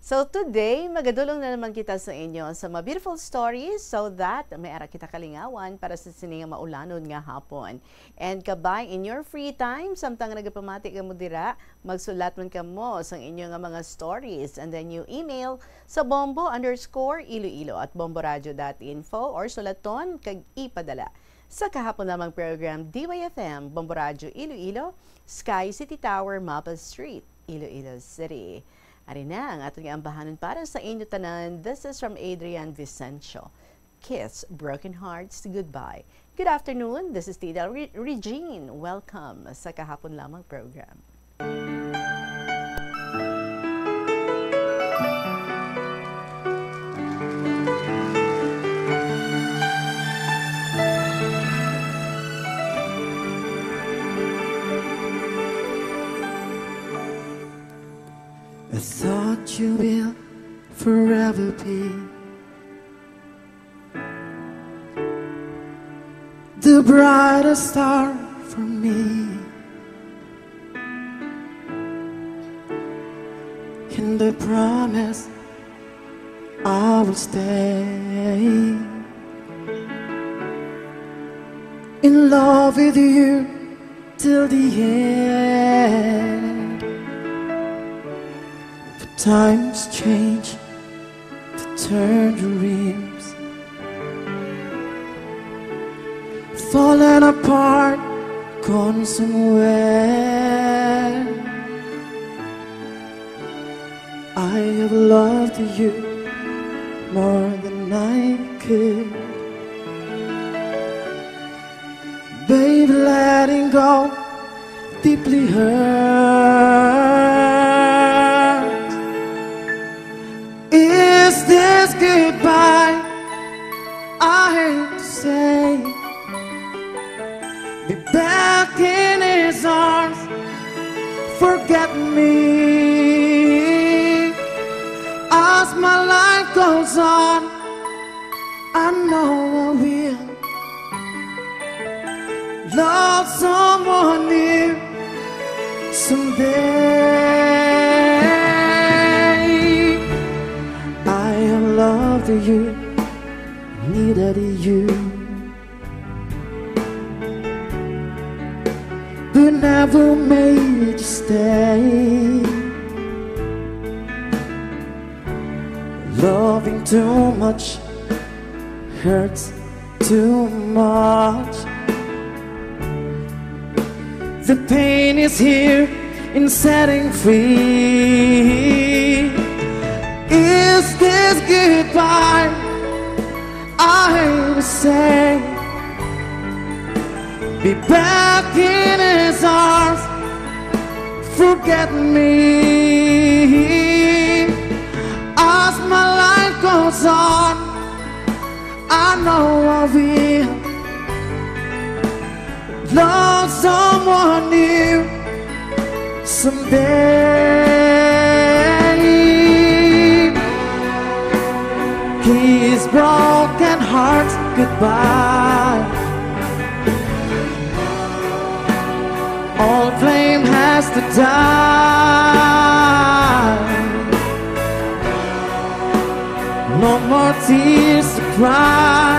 So today, magadulong na naman kita sa inyo sa mga beautiful stories so that may ara kita kalingawan para sa sining maulanon nga hapon. And kabay, in your free time, samtang nagapamati ka mo dira, magsulat man ka mo sa inyo nga mga stories and then you email sa bombo_iloilo@bomboradio.info or sulaton kag ipadala sa kahapon lamang program DYFM, Bombo Radio Iloilo, Sky City Tower, Mapa Street, Iloilo City. Ari na ang atong ambahanan para sa inyo tanan. This is from Adrian Vicencio. Kiss Broken Hearts Goodbye. Good afternoon. This is Tita Regine. Welcome sa kahapon lamang program. I thought you will forever be the brightest star for me, and I promise I will stay in love with you till the end. Times change to turn dreams, falling apart, gone somewhere. I have loved you more than I could. Baby, letting go deeply hurt. Is this goodbye? I hate to say. Be back in his arms. Forget me. As my life goes on, I know I will love someone new someday. Loved you, needed you, but never made you stay. Loving too much hurts too much. The pain is here in setting free. Is this goodbye? I hate to say. Be back in his arms. Forget me. As my life goes on, I know I will love someone new someday. Kiss broken hearts goodbye. All flame has to die. No more tears to cry.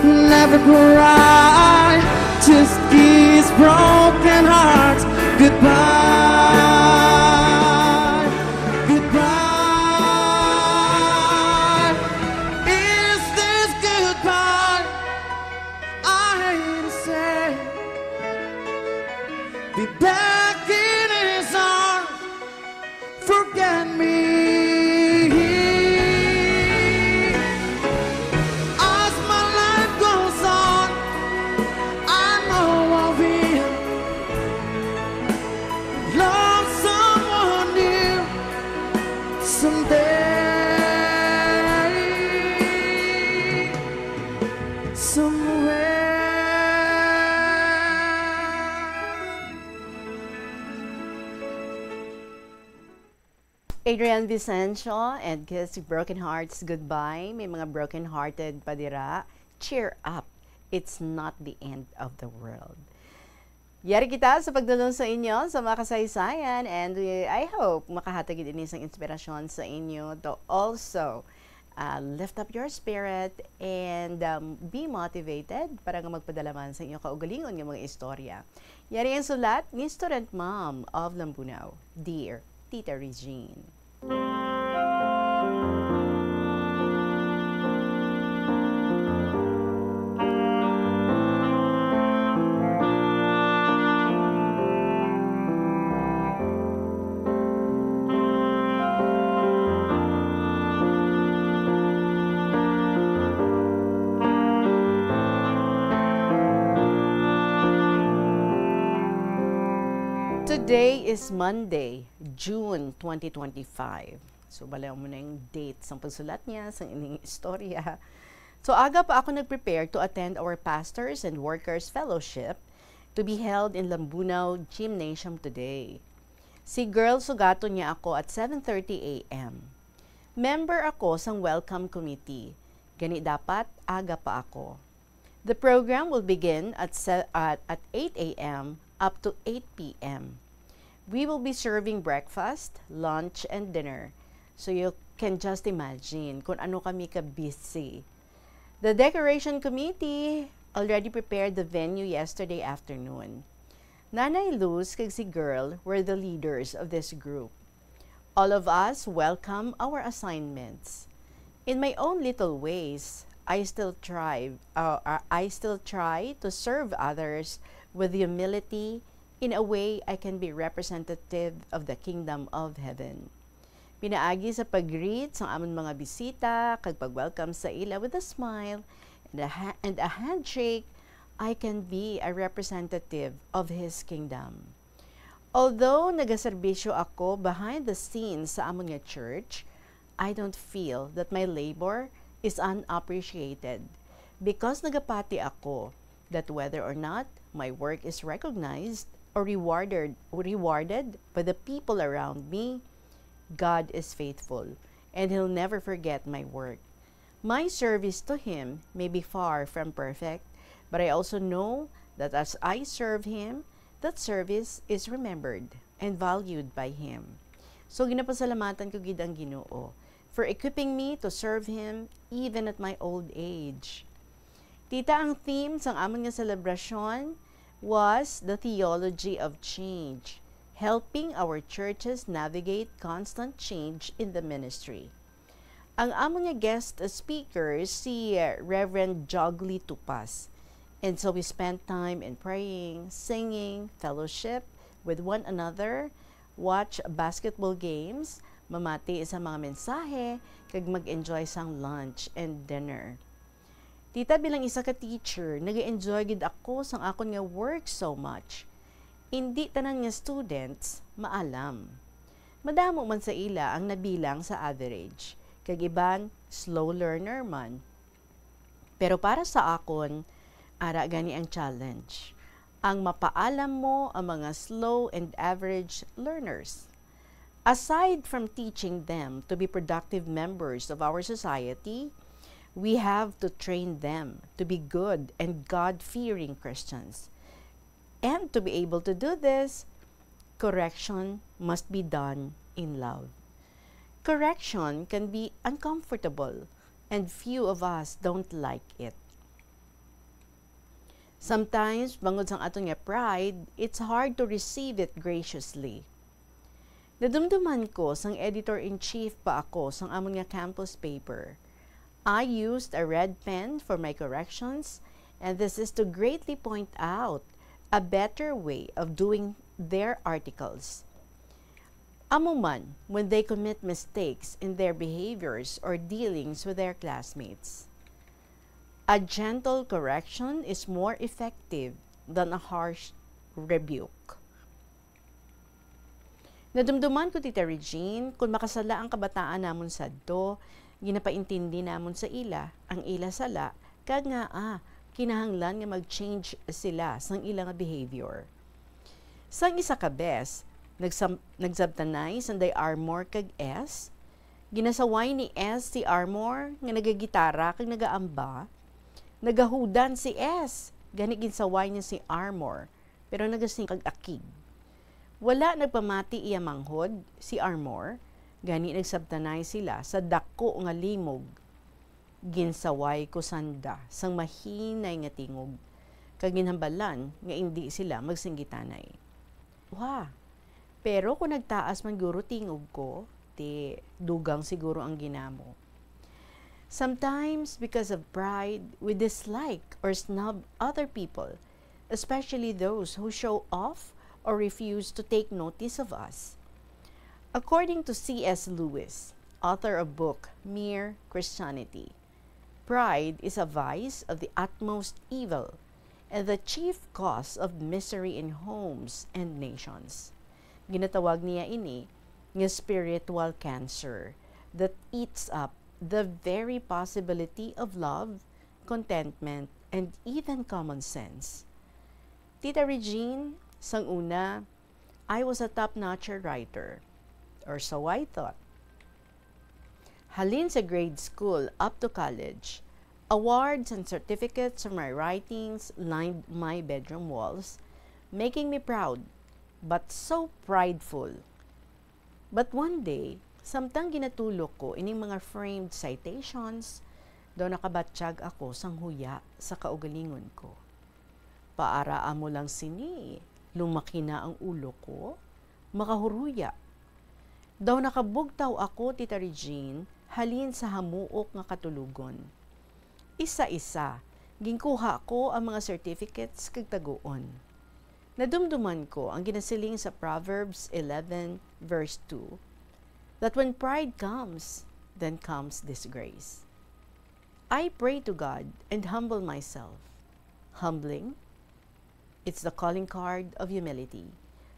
Never cry. Just kiss broken hearts goodbye. Goodbye. Be back in his arms. Forget me. As my life goes on, I know I will love someone new someday. Somewhere. Adrian Vicencio and Kiss Broken Hearts Goodbye. May mga broken-hearted pa dira. Cheer up. It's not the end of the world. Yari kita sa pagdulong sa inyo sa mga kasaysayan, and I hope makahatag din isang inspirasyon sa inyo to also lift up your spirit and be motivated para nga magpadalaman sa inyo kaugalingon ng mga istorya. Yari ang sulat ni Student Mom of Lambunaw, Dear Tita Regine. Today is Monday, June 2025. So, balaw mo na yung date sa pagsulat niya, sa ining istorya. So, aga pa ako nag-prepare to attend our Pastors and Workers Fellowship to be held in Lambunaw Gymnasium today. Si Girl Sugato niya ako at 7:30 a.m. Member ako sa Welcome Committee. Gani dapat, aga pa ako. The program will begin at 8 a.m. up to 8 p.m. We will be serving breakfast, lunch, and dinner. So you can just imagine kung ano kami ka-busy. The decoration committee already prepared the venue yesterday afternoon. Nanay Luz kag si Girl were the leaders of this group. All of us welcome our assignments. In my own little ways, I still try to serve others with humility. In a way, I can be representative of the kingdom of heaven. Pinaagi sa pag-greet sa amon mga bisita, kag pag-welcome sa ila with a smile and a handshake, I can be a representative of His kingdom. Although nagaserbisyo ako behind the scenes sa amon nga church, I don't feel that my labor is unappreciated because nagapati ako that whether or not my work is recognized or rewarded by the people around me, God is faithful, and He'll never forget my work. My service to Him may be far from perfect, but I also know that as I serve Him, that service is remembered and valued by Him. So ginapasalamatan ko gid ang Ginoo for equipping me to serve Him even at my old age. Tita, ang theme sang amon nga selebrasyon was the theology of change, helping our churches navigate constant change in the ministry. Ang among nga guest speaker si Reverend Jogli Tupas. And so we spent time in praying, singing, fellowship with one another, watch basketball games, mamati sa mga mensahe, kag mag-enjoy sang lunch and dinner. Tita, bilang isa ka teacher, nag-enjoy gid ako sang akon nga work so much. Hindi tanan nga students maalam. Madamo man sa ila ang nabilang sa average, kag iban slow learner man. Pero para sa akon, ara gani ang challenge. Ang mapaalam mo ang mga slow and average learners. Aside from teaching them to be productive members of our society, we have to train them to be good and God-fearing Christians. And to be able to do this, correction must be done in love. Correction can be uncomfortable, and few of us don't like it. Sometimes, bangod sang atong nga pride, it's hard to receive it graciously. Nadumduman ko sang editor-in-chief pa ako sang amon nga campus paper. I used a red pen for my corrections, and this is to greatly point out a better way of doing their articles. Amuman, when they commit mistakes in their behaviors or dealings with their classmates. A gentle correction is more effective than a harsh rebuke. Nadumduman ko, Tita Regine, kung makasala ang kabataan namon sadto, ginapaintindi namon sa ila, ang ila sala, kag nga kinahanglan nga mag-change sila sang ilang behavior. Sang isa ka bes, Nagsabtanay sanday Armor kag S. Ginasaway ni S si Armor nga nagagitara kag nagaamba. Nagahudan si S. Gani ginsaway niya si Armor pero nagasing kag akig. Wala nagpamati iya manghod si Armor. Gani nagsabtanay sila sa dako nga limog. Ginsaway ko sanda sang mahinay nga tingog. Kag ginhambalan nga hindi sila magsinggitanay. Wah! Pero kung nagtaas man guro tingog ko, ti dugang siguro ang ginamo. Sometimes, because of pride, we dislike or snub other people, especially those who show off or refuse to take notice of us. According to C.S. Lewis, author of book Mere Christianity, pride is a vice of the utmost evil and the chief cause of misery in homes and nations. Ginatawag niya ini nga spiritual cancer that eats up the very possibility of love, contentment, and even common sense. Tita Regine, sang una, I was a top-notcher writer, or so I thought. Halin sa grade school up to college, awards and certificates for my writings lined my bedroom walls, making me proud, but so prideful. But one day, samtang ginatulok ko ining mga framed citations, daw nakabatsyag ako sang huya sa kaugalingon ko. Paaraan mo lang sini, lumaki na ang ulo ko, makahuruya. Daw nakabugtaw ako, Tita Regine, halin sa hamuok nga katulugon. Isa-isa, ginkuha ko ang mga certificates kag taguon. Nadumduman ko ang ginasiling sa Proverbs 11 verse 2, that when pride comes, then comes disgrace. I pray to God and humble myself. Humbling, it's the calling card of humility,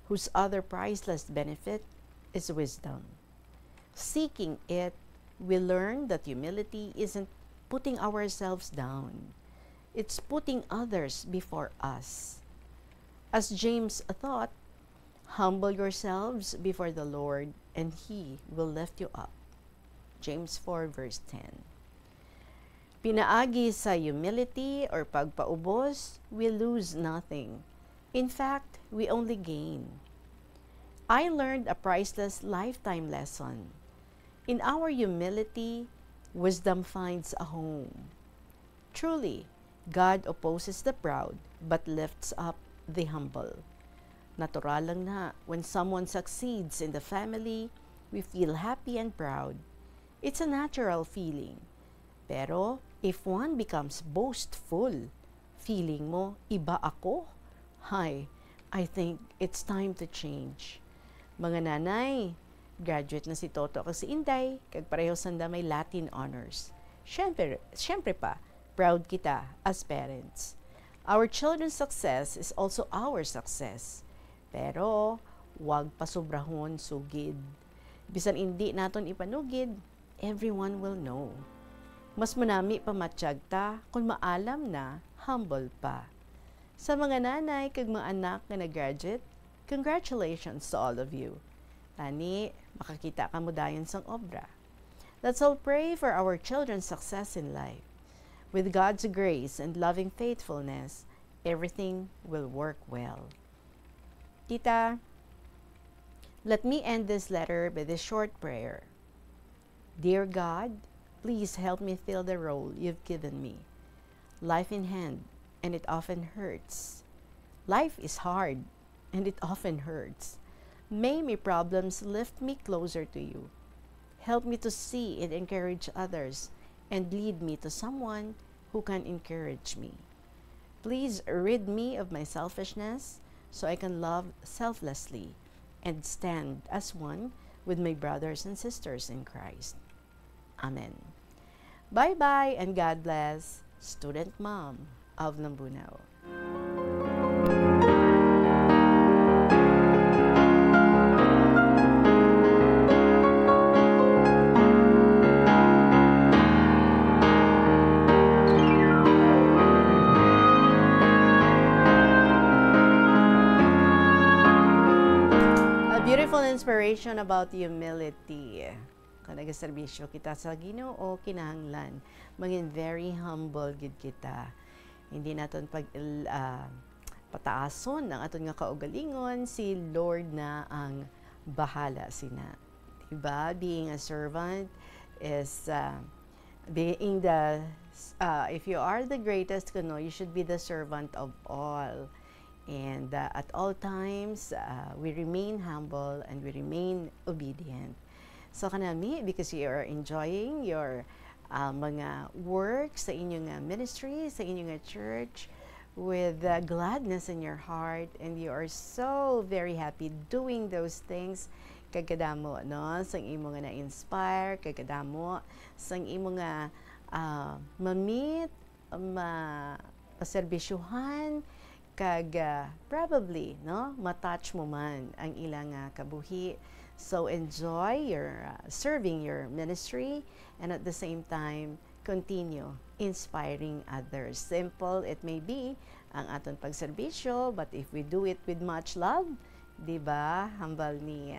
whose other priceless benefit is wisdom. Seeking it, we learn that humility isn't putting ourselves down. It's putting others before us. As James thought, humble yourselves before the Lord, and He will lift you up. James 4 verse 10. Pinaagi sa humility or pagpaubos, we lose nothing. In fact, we only gain. I learned a priceless lifetime lesson. In our humility, wisdom finds a home. Truly, God opposes the proud, but lifts up the humble. Natural lang na, when someone succeeds in the family, we feel happy and proud. It's a natural feeling. Pero, if one becomes boastful, feeling mo, iba ako? Hi, I think it's time to change. Mga nanay, graduate na si Toto kag si Inday, kag pareho sanda may Latin honors. Syempre pa, proud kita as parents. Our children's success is also our success. Pero, wag pasobrahon sugid. Bisan hindi naton ipanugid, everyone will know. Mas manami pa matsyag ta kung maalam na humble pa. Sa mga nanay kag mga anak na nag-graduate, congratulations to all of you. Tani, makakita ka mo dayon sang obra. Let's all pray for our children's success in life. With God's grace and loving faithfulness, everything will work well. Tita, let me end this letter with this short prayer. Dear God, please help me fill the role you've given me. Life in hand, and it often hurts. Life is hard, and it often hurts. May my problems lift me closer to you. Help me to see and encourage others, and lead me to someone who can encourage me. Please rid me of my selfishness so I can love selflessly and stand as one with my brothers and sisters in Christ. Amen. Bye-bye and God bless. Student Mom of Lambunaw. inspiration about humility. Kung nagaserbisyo kita sa Ginoo, kinahanglan maging very humble gid kita. Hindi naton pataason ang aton nga kaugalingon, si Lord na ang bahala sina. Diba? Being a servant is being the if you are the greatest, you should be the servant of all. And at all times, we remain humble and we remain obedient. So kanami, because you are enjoying your mga work sa inyong ministry, sa inyong church, with gladness in your heart, and you are so very happy doing those things, kagkadamo, no? Sang imo nga na-inspire, kagkadamo, sang imo nga ma-meet, paserbisyuhan, kag probably, no? Matouch mo man ang ilang kabuhi. So enjoy your serving your ministry, and at the same time, continue inspiring others. Simple it may be ang aton pagserbisyo, but if we do it with much love, di ba? Hambal ni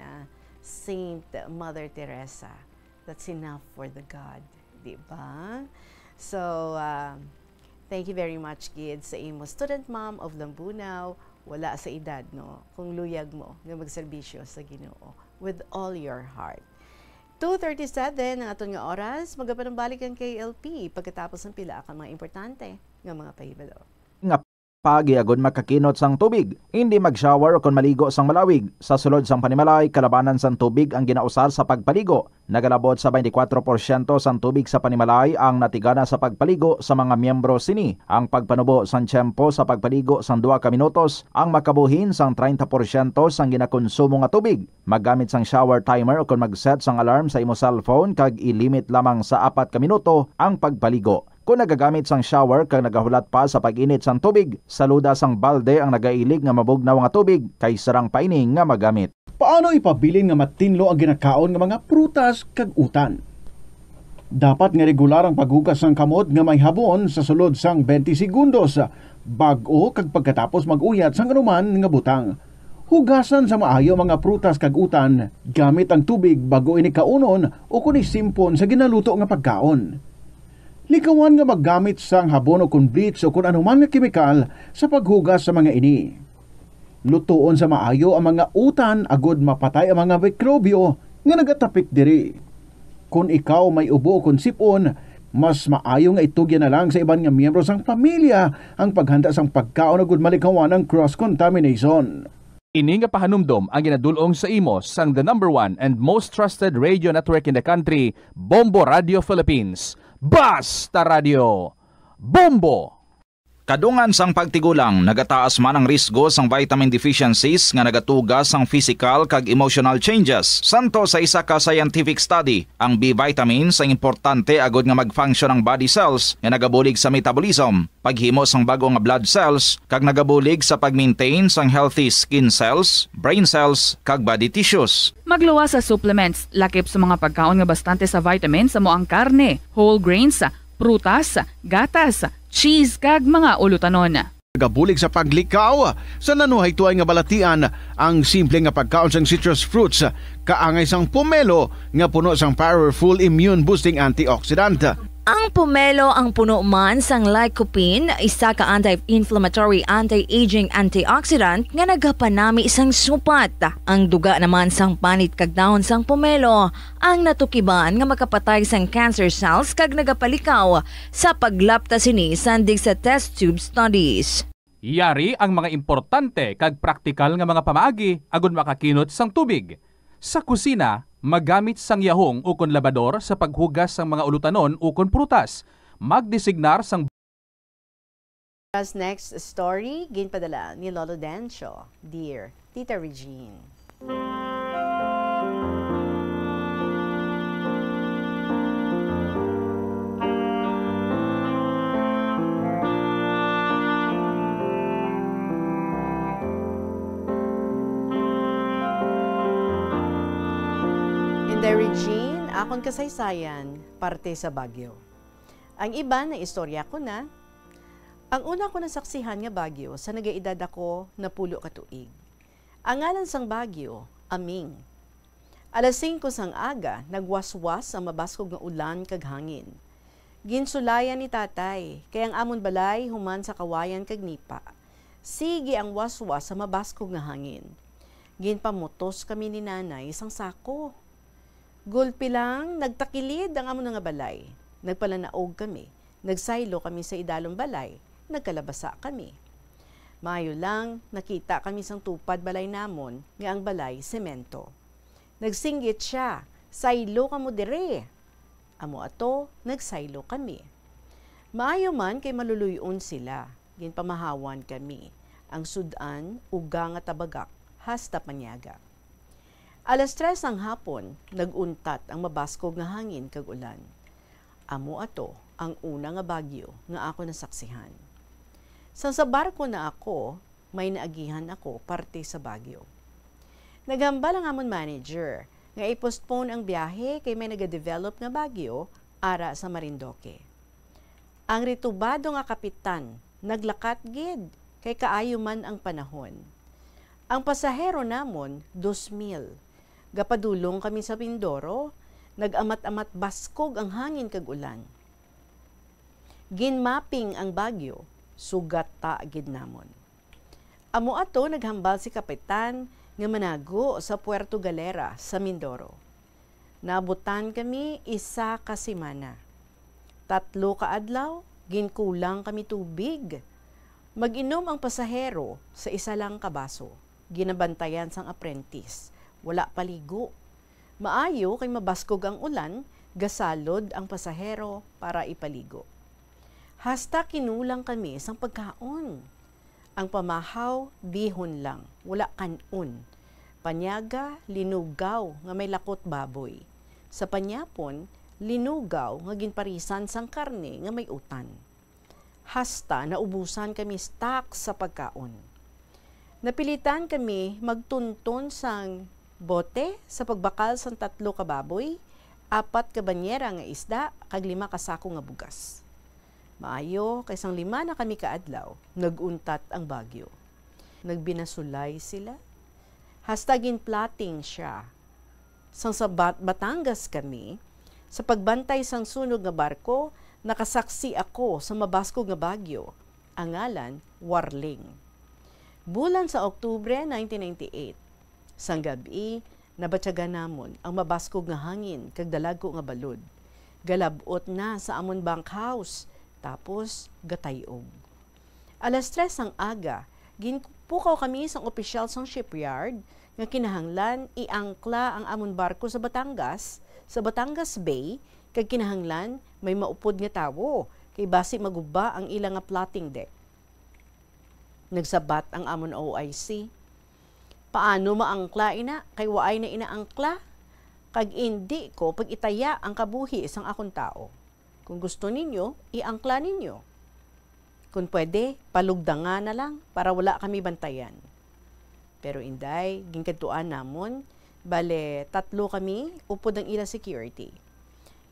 Saint Mother Teresa. That's enough for the God, di ba? So, thank you very much, kids, sa imo student mom of Lambunaw. Wala sa edad, no? Kung luyag mo nga magserbisyo sa Ginoo with all your heart. 2:37 ang aton nga oras. Magapanambalik ang KLP pagkatapos ng pila ang mga importante nga mga pahibalo. Nga pagiagod makakinot sang tubig, hindi mag-shower o kung maligo sang malawig. Sa sulod sang panimalay, kalabanan sang tubig ang ginausar sa pagpaligo. Nagalabot sa 24% sang tubig sa panimalay ang natigana sa pagpaligo sa mga miyembro sini. Ang pagpanubo sang tiyempo sa pagpaligo sang 2 ka minutos ang makabuhin sang 30% sang ginakonsumo nga tubig. Maggamit sang shower timer o kung mag-set sang alarm sa imo cellphone kag ilimit lamang sa 4 ka minuto ang pagpaligo. Kung nagagamit sang shower kag nagahulat pa sa pag-init sang tubig, saluda sang balde ang nagailig nga mabugnaw nga tubig kay sarang paining nga magamit. Paano ipabilin nga matinlo ang ginakaon nga mga prutas kag utan? Dapat nga regular ang paghugas sang kamot nga may habon sa sulod sang 20 segundos bag-o kag pagkatapos mag-uyat sang anuman nga butang. Hugasan sa maayo mga prutas kag utan gamit ang tubig bago ini kaunon o kun isimpon sa ginaluto nga pagkaon. Likawan nga maggamit sang habon o kun bleach o kun anuman nga kemikal sa paghugas sa mga ini. Lutuon sa maayo ang mga utan agod mapatay ang mga mikrobyo nga nagatapik diri. Kung ikaw may ubo o kun sipon, mas maayo nga itugyan na lang sa iban nga miyembro sang pamilya ang paghanda sang pagkaon agod malikawan ang cross-contamination. Ini nga pahanumdom ang ginadulong sa imo sang the #1 and most trusted radio network in the country, Bombo Radio Philippines. Basta Radio Bombo! Kadungan sang pagtigulang, nagataas man ang risgo sang vitamin deficiencies nga nagatuga sang physical kag emotional changes. Santo sa isa ka scientific study, ang B vitamins ang importante agod nga mag-function ang body cells nga nagabulig sa metabolism, paghimo sang bago nga blood cells, kag nagabulig sa pag-maintain sang healthy skin cells, brain cells, kag body tissues. Magluwa sa supplements, lakip sa mga pagkaon nga bastante sa vitamins sa moang karne, whole grains, prutas, gatas, cheese kag mga ulutanon. Gabulig sa paglikaw sa nanuhay tuay nga balatian ang simple nga pagkaon sang citrus fruits kaangay sang pomelo nga puno sang powerful immune boosting antioxidant. Ang pomelo ang puno man sang lycopene, isa ka anti-inflammatory, anti-aging antioxidant nga nagapanami sang supat. Ang duga naman sang panit kag dahon sang pomelo ang natukiban nga makapatay sang cancer cells kag nagapalikaw sa paglapta sini sandig sa test tube studies. Yari ang mga importante kag praktikal nga mga pamaagi agud makakinot sang tubig. Sa kusina, magamit sang yahong ukon labador sa paghugas sang mga ulutanon ukon prutas. Magdesignar sang Next story, ginpadala ni Lolo Dancio. Dear Tita Regine. The Regine, akong kasaysayan, parte sa Baguio. Ang iba na istorya ko na, ang una ko nasaksihan nga Baguio sa nagaedad ako na 10 ka tuig. Ang ngalan sang Baguio, Aming, Alas 5 sang aga, nagwaswas ang mabaskog nga ulan kag hangin. Ginsulayan ni tatay, kay ang amon balay human sa kawayan kag nipa. Sige ang waswas sa mabaskog nga hangin. Ginpamutos kami ni nanay isang sako. Gulpi lang, nagtakilid ang amon nga balay. Nagpalanaog kami, nagsaylo kami sa idalong balay, nagkalabasa kami. Mayo lang, nakita kami sang tupad balay namon, nga ang balay semento. Nagsinggit siya, saylo ka mo dire. Amo ato, nagsaylo kami. Maayo man kay maluluyon sila, ginpamahawan kami. Ang sudan, uga nga tabagak, hasta panyaga. Alas 3 ang hapon, naguntat ang mabaskog nga hangin kag ulan. Amo ato, ang una nga bagyo nga ako nasaksihan. Sa barko na ako, may naagihan ako parte sa bagyo. Naghambal ang amon manager nga i-postpone ang biyahe kay may nagadevelop nga bagyo ara sa Marindoque. Ang ritubado nga kapitan naglakat gid kay kaayo man ang panahon. Ang pasahero namon 2,000. Gapadulong kami sa Mindoro, nag-amat-amat baskog ang hangin kag ulan. Ginmapping ang bagyo, sugat ta gid namon. Amo ato naghambal si kapitan nga manago sa Puerto Galera sa Mindoro. Nabutan kami isa ka semana. 3 ka adlaw, ginkulang kami tubig. Mag-inom ang pasahero sa isa lang ka baso. Ginabantayan sang apprentice. Wala paligo. Maayo kay mabaskog ang ulan, gasalod ang pasahero para ipaligo. Hasta kinulang kami sang pagkaon. Ang pamahaw, bihon lang, wala kanon. Panyaga, linugaw nga may lakot baboy. Sa panyapon, linugaw nga ginparisan sang karne nga may utan. Hasta naubusan kami stock sa pagkaon. Napilitan kami magtunton sang bote sa pagbakal sang 3 ka baboy, 4 ka banyera nga isda, kag 5 ka sako nga bugas. Maayo, kaysang 5 na kami kaadlaw, naguntat ang bagyo. Nagbinasulay sila. Hasta ginplating siya. Sang sa Batangas kami, sa pagbantay sang sunog nga barko, nakasaksi ako sa mabaskog nga bagyo. Ang ngalan, Warling. Bulan sa Oktubre 1998, sang gabi, nabatyaga namon ang mabaskog nga hangin kag dalago nga balod. Galabot na sa amon bunkhouse, tapos gatayog. Alas 3 ang aga, ginpukaw kami sang opisyal sang shipyard nga kinahanglan iangkla ang amon barko sa Batangas Bay, kag kinahanglan may maupod nga tawo kay basi maguba ang ilang nga plotting deck. Nagsabat ang amon OIC. Paano maangkla ina kay waay na inaangkla? Kag indi ko pag itaya ang kabuhi sang akong tao. Kung gusto ninyo, iangkla ninyo. Kung pwede, palugdangan na lang para wala kami bantayan. Pero inday, ginkaduan namon, bale 3 kami, upod ang ila security.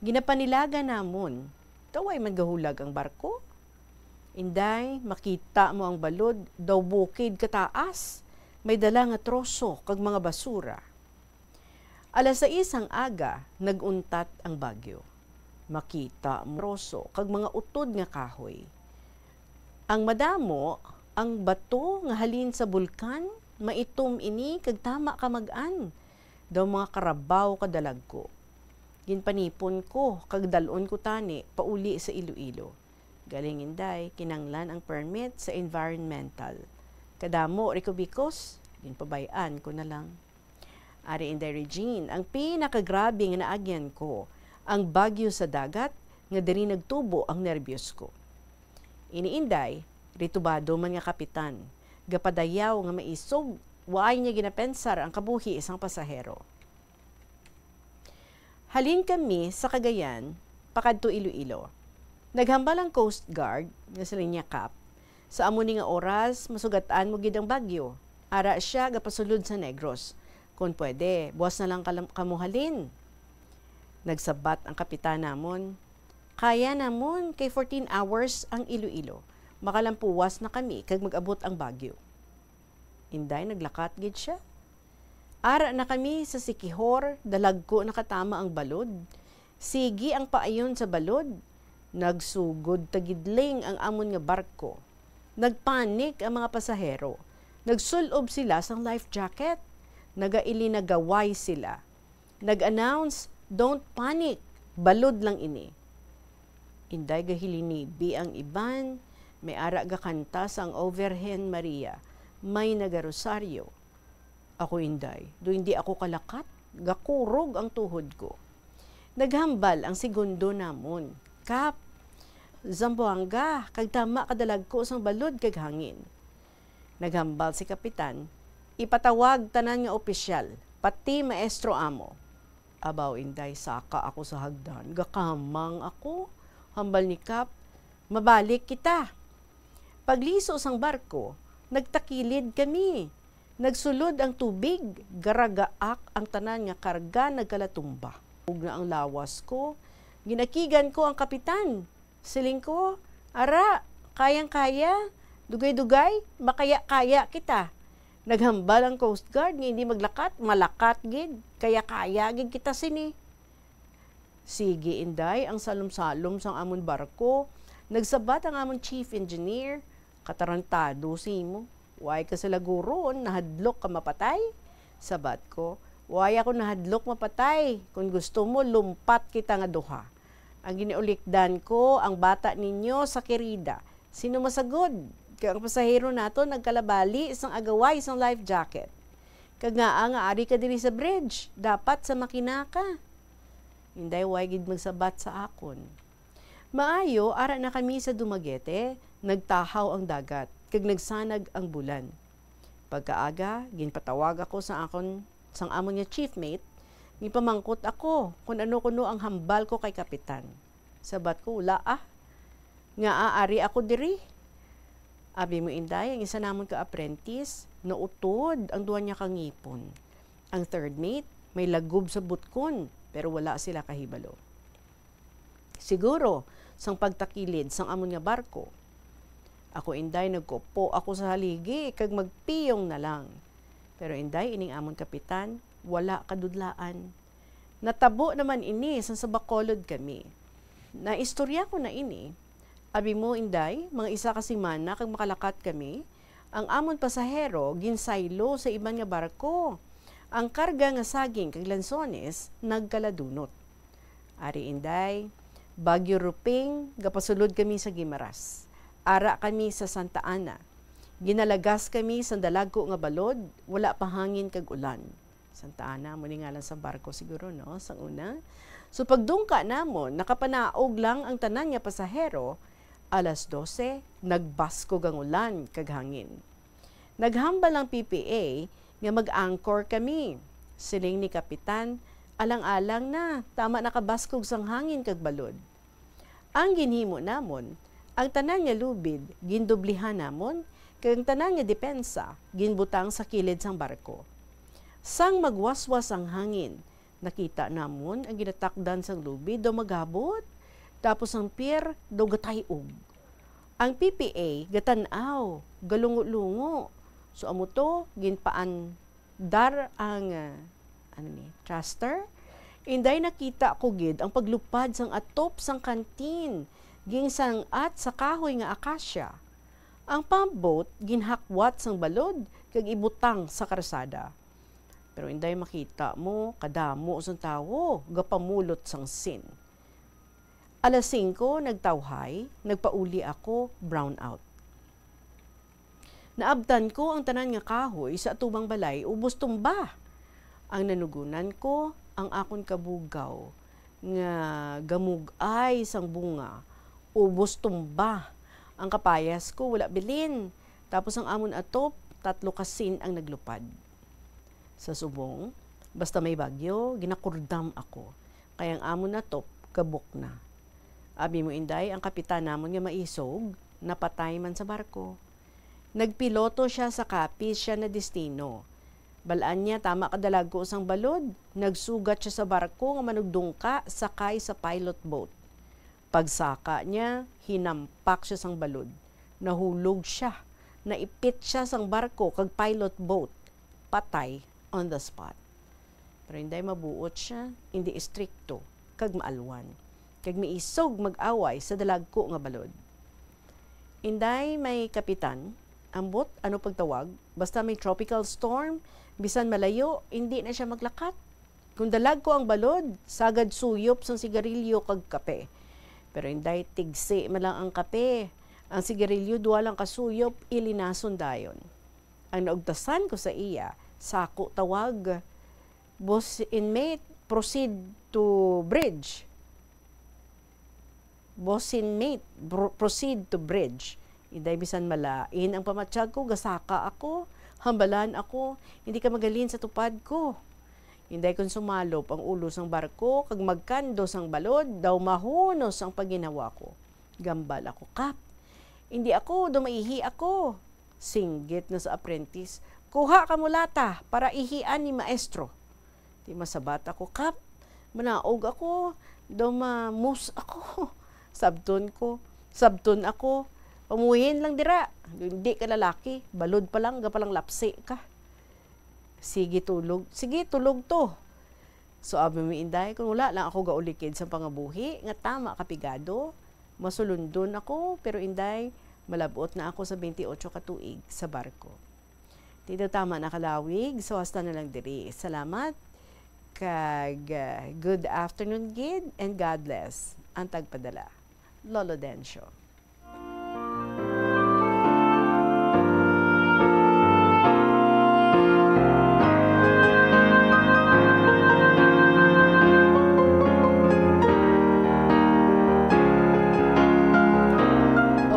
Ginapanilaga namon, taway magahulag ang barko. Inday, makita mo ang balod, daw bukid kataas, may dala nga troso kag mga basura. Alas 6 ang aga, naguntat ang bagyo. Makita mo troso kag mga utod nga kahoy. Ang madamo, ang bato nga halin sa bulkan, maitom ini kag tama ka mag-an. Daw mga karabaw kadalag ko. Ginpanipon ko kag dalon ko tani pauli sa Iloilo. Galing inday, kinanglan ang permit sa environmental. Kadamo rikubikos, ginpabayaan ko na lang. Ari inday Regine, ang pinakagrabe nga naagyan ko, ang bagyo sa dagat, nga diri nagtubo ang nerbiyos ko. Iniinday, ritubado man nga kapitan, gapadayaw nga maisog, waay niya ginapensar ang kabuhi isang pasahero. Halin kami sa Cagayan, pakadto Iloilo. Naghambal ang Coast Guard, nga sa linya Cap, sa amuni nga oras, masugataan mo gid ang bagyo. Ara siya gapasulod sa Negros. Kung pwede, buwas na lang kamuhalin. Nagsabat ang kapitan namon. Kaya namon kay 14 hours ang Iloilo. Makalampuwas na kami kag mag-abot ang bagyo. Inday naglakat gid siya. Ara na kami sa Sikihor, dalagko nakatama ang balod. Sigi ang paayon sa balod. Nagsugod tagidling ang amon nga barko. Nagpanik ang mga pasahero. Nagsulob sila sang life jacket. Nagaway sila. Nag-announce, don't panic, balod lang ini. Inday gahilinibi ang iban, may ara ga kanta sang Overhen Maria, may nagarosaryo. Ako inday, do hindi ako kalakat, gakurog ang tuhod ko. Naghambal ang segundo namon, Kap, Zamboanga, kag tama kadalag ko sang balod kag hangin. Naghambal si kapitan, ipatawag tanan nga opisyal, pati maestro amo. Abaw inday, saka ako sa hagdan, gakamang ako. Hambal ni Kap, mabalik kita. Pagliso sang barko, nagtakilid kami. Nagsulod ang tubig, garagaak ang tanan nga karga nagkalatumba. Ug na ang lawas ko, ginakigan ko ang kapitan. Siling ko, ara, kayang-kaya, dugay-dugay, makaya-kaya kita. Naghambal ang Coast Guard nga hindi maglakat, malakat gid, kaya-kaya gid kita sini. Sige inday, ang salom-salom sang amon barko, nagsabat ang amon chief engineer, katarantado si mo. Way ka sa laguron, nahadlok ka mapatay. Sabat ko, way ako nahadlok mapatay. Kung gusto mo, lumpat kita nga duha. Ang giniulikdan ko, ang bata ninyo sa kirida. Sino masagod? Kaya ang pasahero nato nagkalabali isang agaway, isang life jacket. Kag nga ari ka diri sa bridge, dapat sa makina ka. Hinday way gid magsabat sa akon. Maayo, ara na kami sa Dumaguete, nagtahaw ang dagat. Kag nagsanag ang bulan. Pagkaaga, ginpatawag ako sa akon sang amon nga chiefmate, gipamangkot ako kung ano-kuno ang hambal ko kay kapitan. Sabat ko, wala nga aari ako diri. Abi mo inday, ang isa namon ka apprentice, nautod ang duwa niya kangipon. Ang third mate, may lagob sa butkon, pero wala sila kahibalo. Siguro, sang pagtakilid sang amon nga barko, ako inday nagkupo ako sa haligi kag magpiyong na lang. Pero inday ining amon kapitan, wala kadudlaan. Natabo naman ini sa Bacolod kami. Naistorya ko na ini. Abi mo inday, mga isa ka semana kag makalakat kami, ang amon pasahero ginsaylo sa iban nga barko. Ang karga nga saging kag lansones nagkaladunot. Ari inday, Bagyo Ruping, gapasulod kami sa Guimaras. Ara kami sa Santa Ana. Ginalagas kami sa dalagko nga balod, wala pa hangin kag ulan. Santa Ana, muli nga lang sa barko siguro, no? Sa una. So pagdungka namon, nakapanaog lang ang tanan nga pasahero, alas 12, nagbaskog ang ulan kag hangin. Naghambal ang PPA nga mag-anchor kami. Siling ni kapitan, alang-alang na, tama nakabaskog sang hangin kag balod. Ang ginhimo namon, ang tanan nga lubid, gindublihan namon, kag ang tanan nga depensa, ginbutang sa kilid sang barko. Sang magwaswas ang hangin, nakita namon ang ginatakdan sang lubid do magabot, tapos ang pier do gatayog. Ang PPA gatanaw, galungo-lungo. So amo to ginpaan dar ang thruster. Inday nakita ko gid ang paglupad sang atop sang kantin, ginsang at sa kahoy nga akasya. Ang pump boat ginhakwat sang balod kag ibutang sa karsada. Pero inday makita mo kadamo sang tawo gapamulot sang sin. Alas 5 nagtawhay, nagpauli ako, brown out. Naabtan ko ang tanan nga kahoy sa atubang balay ubos tumba. Ang nanugunan ko ang akon kabugaw nga gamugay sang bunga. Ubos tumba. Ang kapayas ko wala bilin. Tapos ang amon atop, 3 kasin ang naglupad. Sa subong, basta may bagyo, ginakurdam ako. Kaya ang amon atop, kabuk na. Abi mo inday, ang kapitan namon nga maisog, napatay man sa barko. Nagpiloto siya sa kapis siya na destino. Balaan niya, tama kadalag ko sang balod. Nagsugat siya sa barko nga manugdungka sakay sa pilot boat. Pagsaka niya, hinampak siya sang balod. Nahulog siya. Naipit siya sang barko kag pilot boat. Patay on the spot. Pero hindi mabuot siya, hindi istrikto, kag maalwan. Kag miisog mag-away sa dalagko nga balod. Inday may kapitan, ambot, ano pagtawag, basta may tropical storm, bisan malayo, hindi na siya maglakat. Kung dalag ko ang balod, sagad suyop sang sigarilyo kag kape. Pero inday tigsi malang ang kape. Ang sigarilyo duwa lang kasuyop, ilinason dayon. Ang naugtasan ko sa iya, sako tawag, boss inmate, proceed to bridge. Boss inmate, proceed to bridge. Inday bisan malain ang pamatsyag ko, gasaka ako, hambalan ako, hindi ka magalin sa tupad ko. Inday kung sumalop ang ulo sang barko, kag magkandos ang balod, daw mahunos ang paginawa ko. Gambal ako, kap. Hindi ako, dumaihi ako. Singgit na sa apprentice, kuha ka mulata para ihian ni maestro. Di masabat ako, kap. Manaog ako, daw mamus ako. Sabton ako. Pamuhin lang dira. Hindi ka lalaki, balod pa lang, gapalang lapsi ka. Sige tulog to. So abi mi inday, kung wala lang ako gaulikid sa pangabuhi, nga tama kapigado, masulundon ako, pero inday, malabot na ako sa 28 katuig sa barko. Tito tama na kalawig, so hasta na lang diri. Salamat, kag good afternoon gid, and God bless. Ang tagpadala. Lolo Dencio.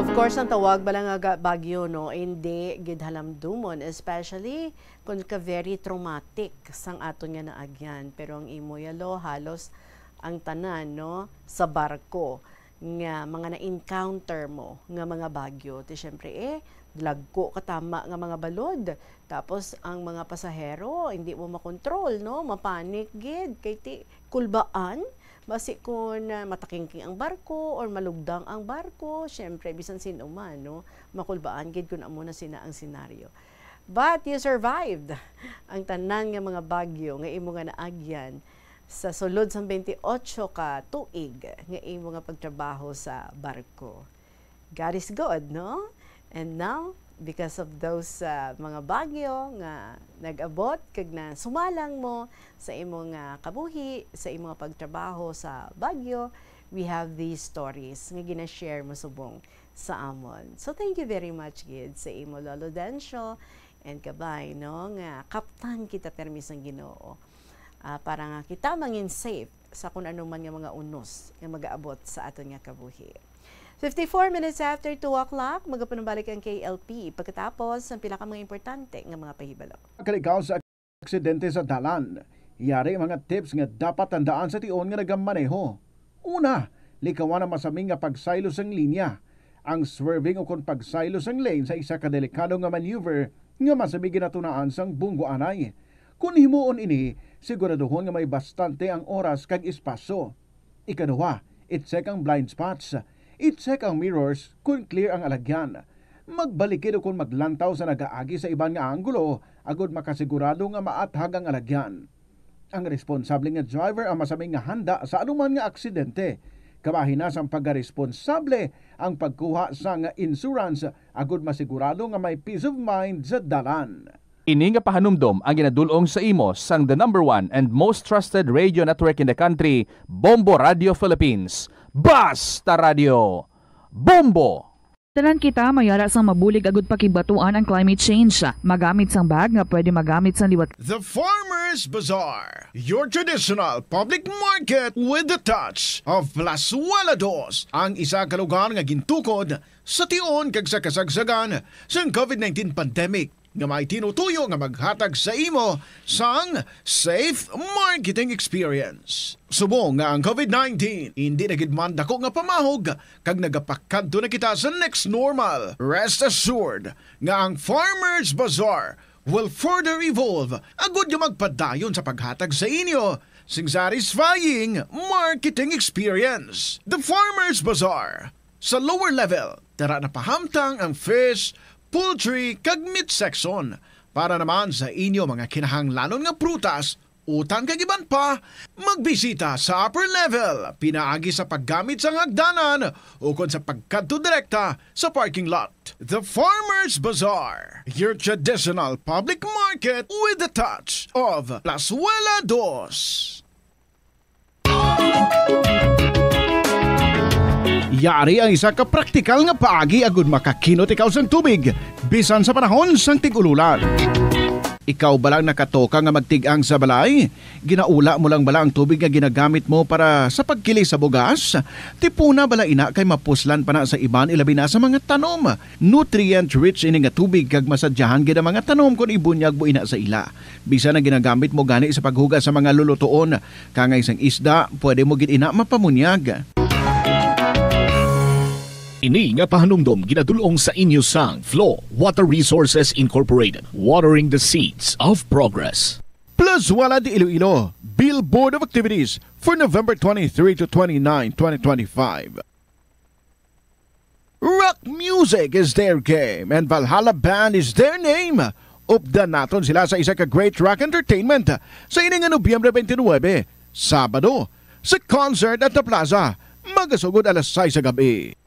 Of course, ang tawag balang nga bagyo, no, hindi gid halamdumon, especially kung ka very traumatic sang aton nga naagyan. Pero ang imo yalo halos ang tanan, no, sa barko nga mga na-encounter mo nga mga bagyo. Ti syempre lagko katama nga mga balod. Tapos ang mga pasahero hindi mo makontrol, no, mapanik gid kay ti kulbaan. Basi kung matakingking ang barko or malugdang ang barko, syempre bisan sino man, no, makulbaan gid kun amo na sina ang senaryo. But you survived ang tanan nga mga bagyo nga imo nga naagyan sa sulod sa 28 ka tuig nga imo nga pagtrabaho sa barko. God is good, no? And now, because of those mga bagyo nga nag-abot kag na sumalang mo sa imong kabuhi, sa imong pagtrabaho sa bagyo, we have these stories nga gina-share mo subong sa amon. So thank you very much gid sa imo Lolo Dencio and kabay, no, nga kaptan kita permis ang Ginoo. Para nga kita mangin safe sa kung anong man nga mga unos nga mag-aabot sa aton nga kabuhi. 54 minutes after 2 o'clock, magapanubalik ang KLP pagkatapos ang pila ka mga importante nga mga pahibalo. Kalikaw sa aksidente sa dalan, yari mga tips nga dapat tandaan sa tion nga nagamaneho. Una, likawan ang masaming nga pagsaylo sang linya. Ang swerving o kung pagsaylo sang lane sa isa ka delikado nga maneuver nga masaming ginatunaan sang bunggo anay. Kung himuon ini, siguraduhon nga may bastante ang oras kag espasyo. Ikaduha, i-check ang blind spots. I-check ang mirrors kung clear ang alagyan. Magbalikid o kung maglantaw sa nagaagi sa ibang nga anggulo, agod makasigurado nga maathag ang alagyan. Ang responsable nga driver ang masaming nga handa sa anuman nga aksidente. Kabahinas ang pagkaresponsable ang pagkuha sa nga insurance, agod masigurado nga may peace of mind sa dalan. Ini nga pahanumdom ang ginadulong sa imo sang the #1 and most trusted radio network in the country, Bombo Radio Philippines. Basta Radio Bombo! Tanan kita mayara sang mabulig agud pakibatuan ang climate change. Magamit sang bag nga pwede magamit sang liwat. The Farmers Bazaar, your traditional public market with the touch of Plazuela Dos, ang isa ka lugar nga gintukod sa tion kag sa kasagsagan sang COVID-19 pandemic nga may tinutuyo nga maghatag sa imo sang safe marketing experience. Subong nga ang COVID-19 hindi na gid man dako nga pamahog kag nagapakadto na kita sa next normal. Rest assured nga ang Farmers Bazaar will further evolve agud nga magpadayon sa paghatag sa inyo sing satisfying marketing experience. The Farmers Bazaar sa lower level, tara na pahamtang ang fish, poultry kag meat section. Para naman sa inyo mga kinahanglanon nga prutas, utang kagiban pa, magbisita sa upper level, pinaagi sa paggamit sa hagdanan o kung sa pagkadto direkta sa parking lot. The Farmer's Bazaar, your traditional public market with a touch of Plazuela Dos. Yari ang isa ka praktikal nga paagi agud makakinot ikaw sang tubig bisan sa panahon sang tig-ululan. Ikaw balang nakatoka nga magtigang sa balay? Ginaula mo lang bala ang tubig nga ginagamit mo para sa pagkili sa bugas? Tipuna bala ina kay mapuslan pa na sa iban ilabi na sa mga tanom. Nutrient-rich ini nga tubig kag masadyahan gid ang mga tanom kung ibunyag mo ina sa ila. Bisan na ginagamit mo gani sa paghugas sa mga lulutuon. Kangay sang isda, pwede mo gid ina mapamunyag. Ini nga pahanumdom ginadulong sa inyo sang Flow Water Resources Incorporated, watering the seeds of progress. Plazuela de Iloilo, Billboard of Activities for November 23 to 29, 2025. Rock music is their game and Valhalla Band is their name. Updan naton sila sa isa ka great rock entertainment sa ining Nobyembre 29, Sabado, sa concert at the Plaza, magasugod alas 6 sa gabi.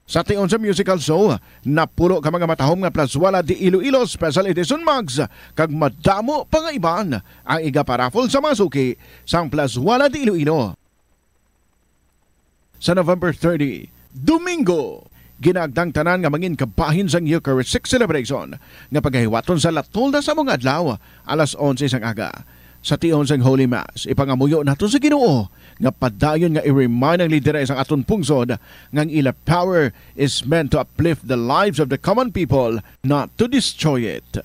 Sa tion sa musical show, napulo ka mga matahom nga Plazuela de Iloilo Special Edition Mugs kag madamo pa nga iban ang iga-paraffle sa masuki sang Plazuela de Iloilo. Sa November 30, Domingo, ginagdang tanan nga mangin kabahin sang Eucharistic celebration nga paghiwaton sa latolda sa mga adlaw alas 11 sang aga. Sa tion sang Holy Mass, ipangamuyo nato sa Ginoo nga padayon nga i-remind ang lideres ang aton pungsod nga ang ila power is meant to uplift the lives of the common people, not to destroy it.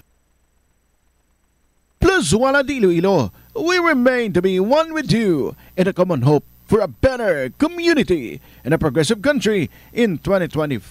Plazuela de Iloilo, we remain to be one with you in a common hope for a better community and a progressive country in 2025.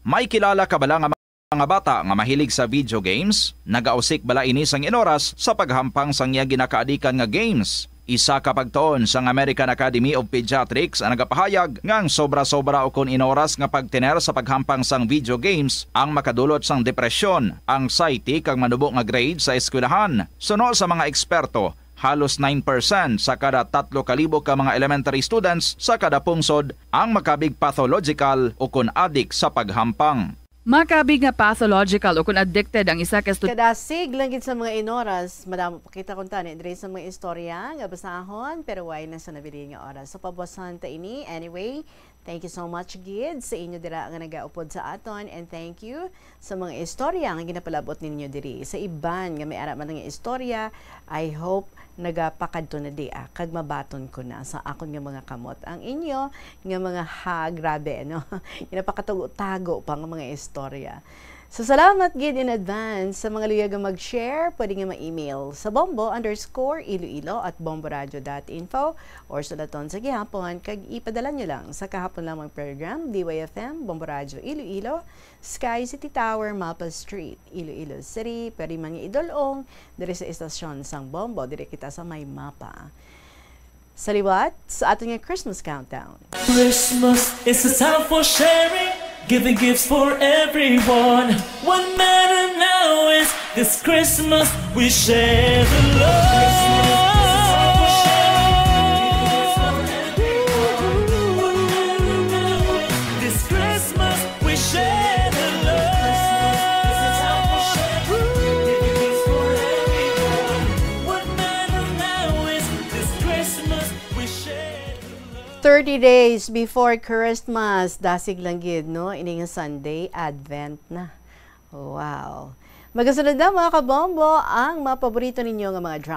May kilala ka bala nga mga bata nga mahilig sa video games? Nagausik bala ini sang inoras sa paghampang sang iya ginakaadikan nga games. Isa ka pagtuon sang American Academy of Pediatrics ang nagapahayag ngang sobra-sobra o kun inoras nga pagtener sa paghampang sang video games ang makadulot sang depresyon, anxiety kag manubo nga grade sa eskwelahan. Suno sa mga eksperto, halos 9% sa kada 3,000 ka mga elementary students sa kada pungsod ang makabig pathological o kun addict sa paghampang. Makabig nga pathological o kung addicted ang isa ka kadasig lang gid sa mga inoras, madamo pakita kun tani diri sa mga istorya nga basahon pero why na sa nabili nga oras. So pabosan ta ini anyway. Thank you so much gid sa inyo dira nga nagaupod sa aton and thank you sa mga istorya nga ginapalabot ninyo diri. Sa iban nga may ara man nga istorya, I hope nagapakadto na di kag mabaton ko na sa akon nga mga kamot ang inyo nga mga grabe no. Ginapakatago-tago pa nga mga istorya. So salamat gid in advance sa mga luyag nga mag-share, pwede nga ma-email sa bombo_iloilo@bomboradio.info or sulaton sa gihapon kag ipadala nyo lang sa kahapon lamang program DYFM Bombo Radio Iloilo, Sky City Tower, Mapa Street, Iloilo City. Pwede man nga idolong diri sa istasyon sang Bombo, diri kita sa may mapa. Saliwat sa ating Christmas countdown. Christmas is a time for sharing, giving gifts for everyone. What matters now is this Christmas we share the love. This Christmas we share the love. It's a time for sharing, giving gifts for everyone. What matters now is this Christmas we share the love. 30 days before Christmas, dasig lang gid no, ini nga Sunday, Advent na. Wow. Magasunod na mga kabombo ang mga paborito ninyo nga mga drama.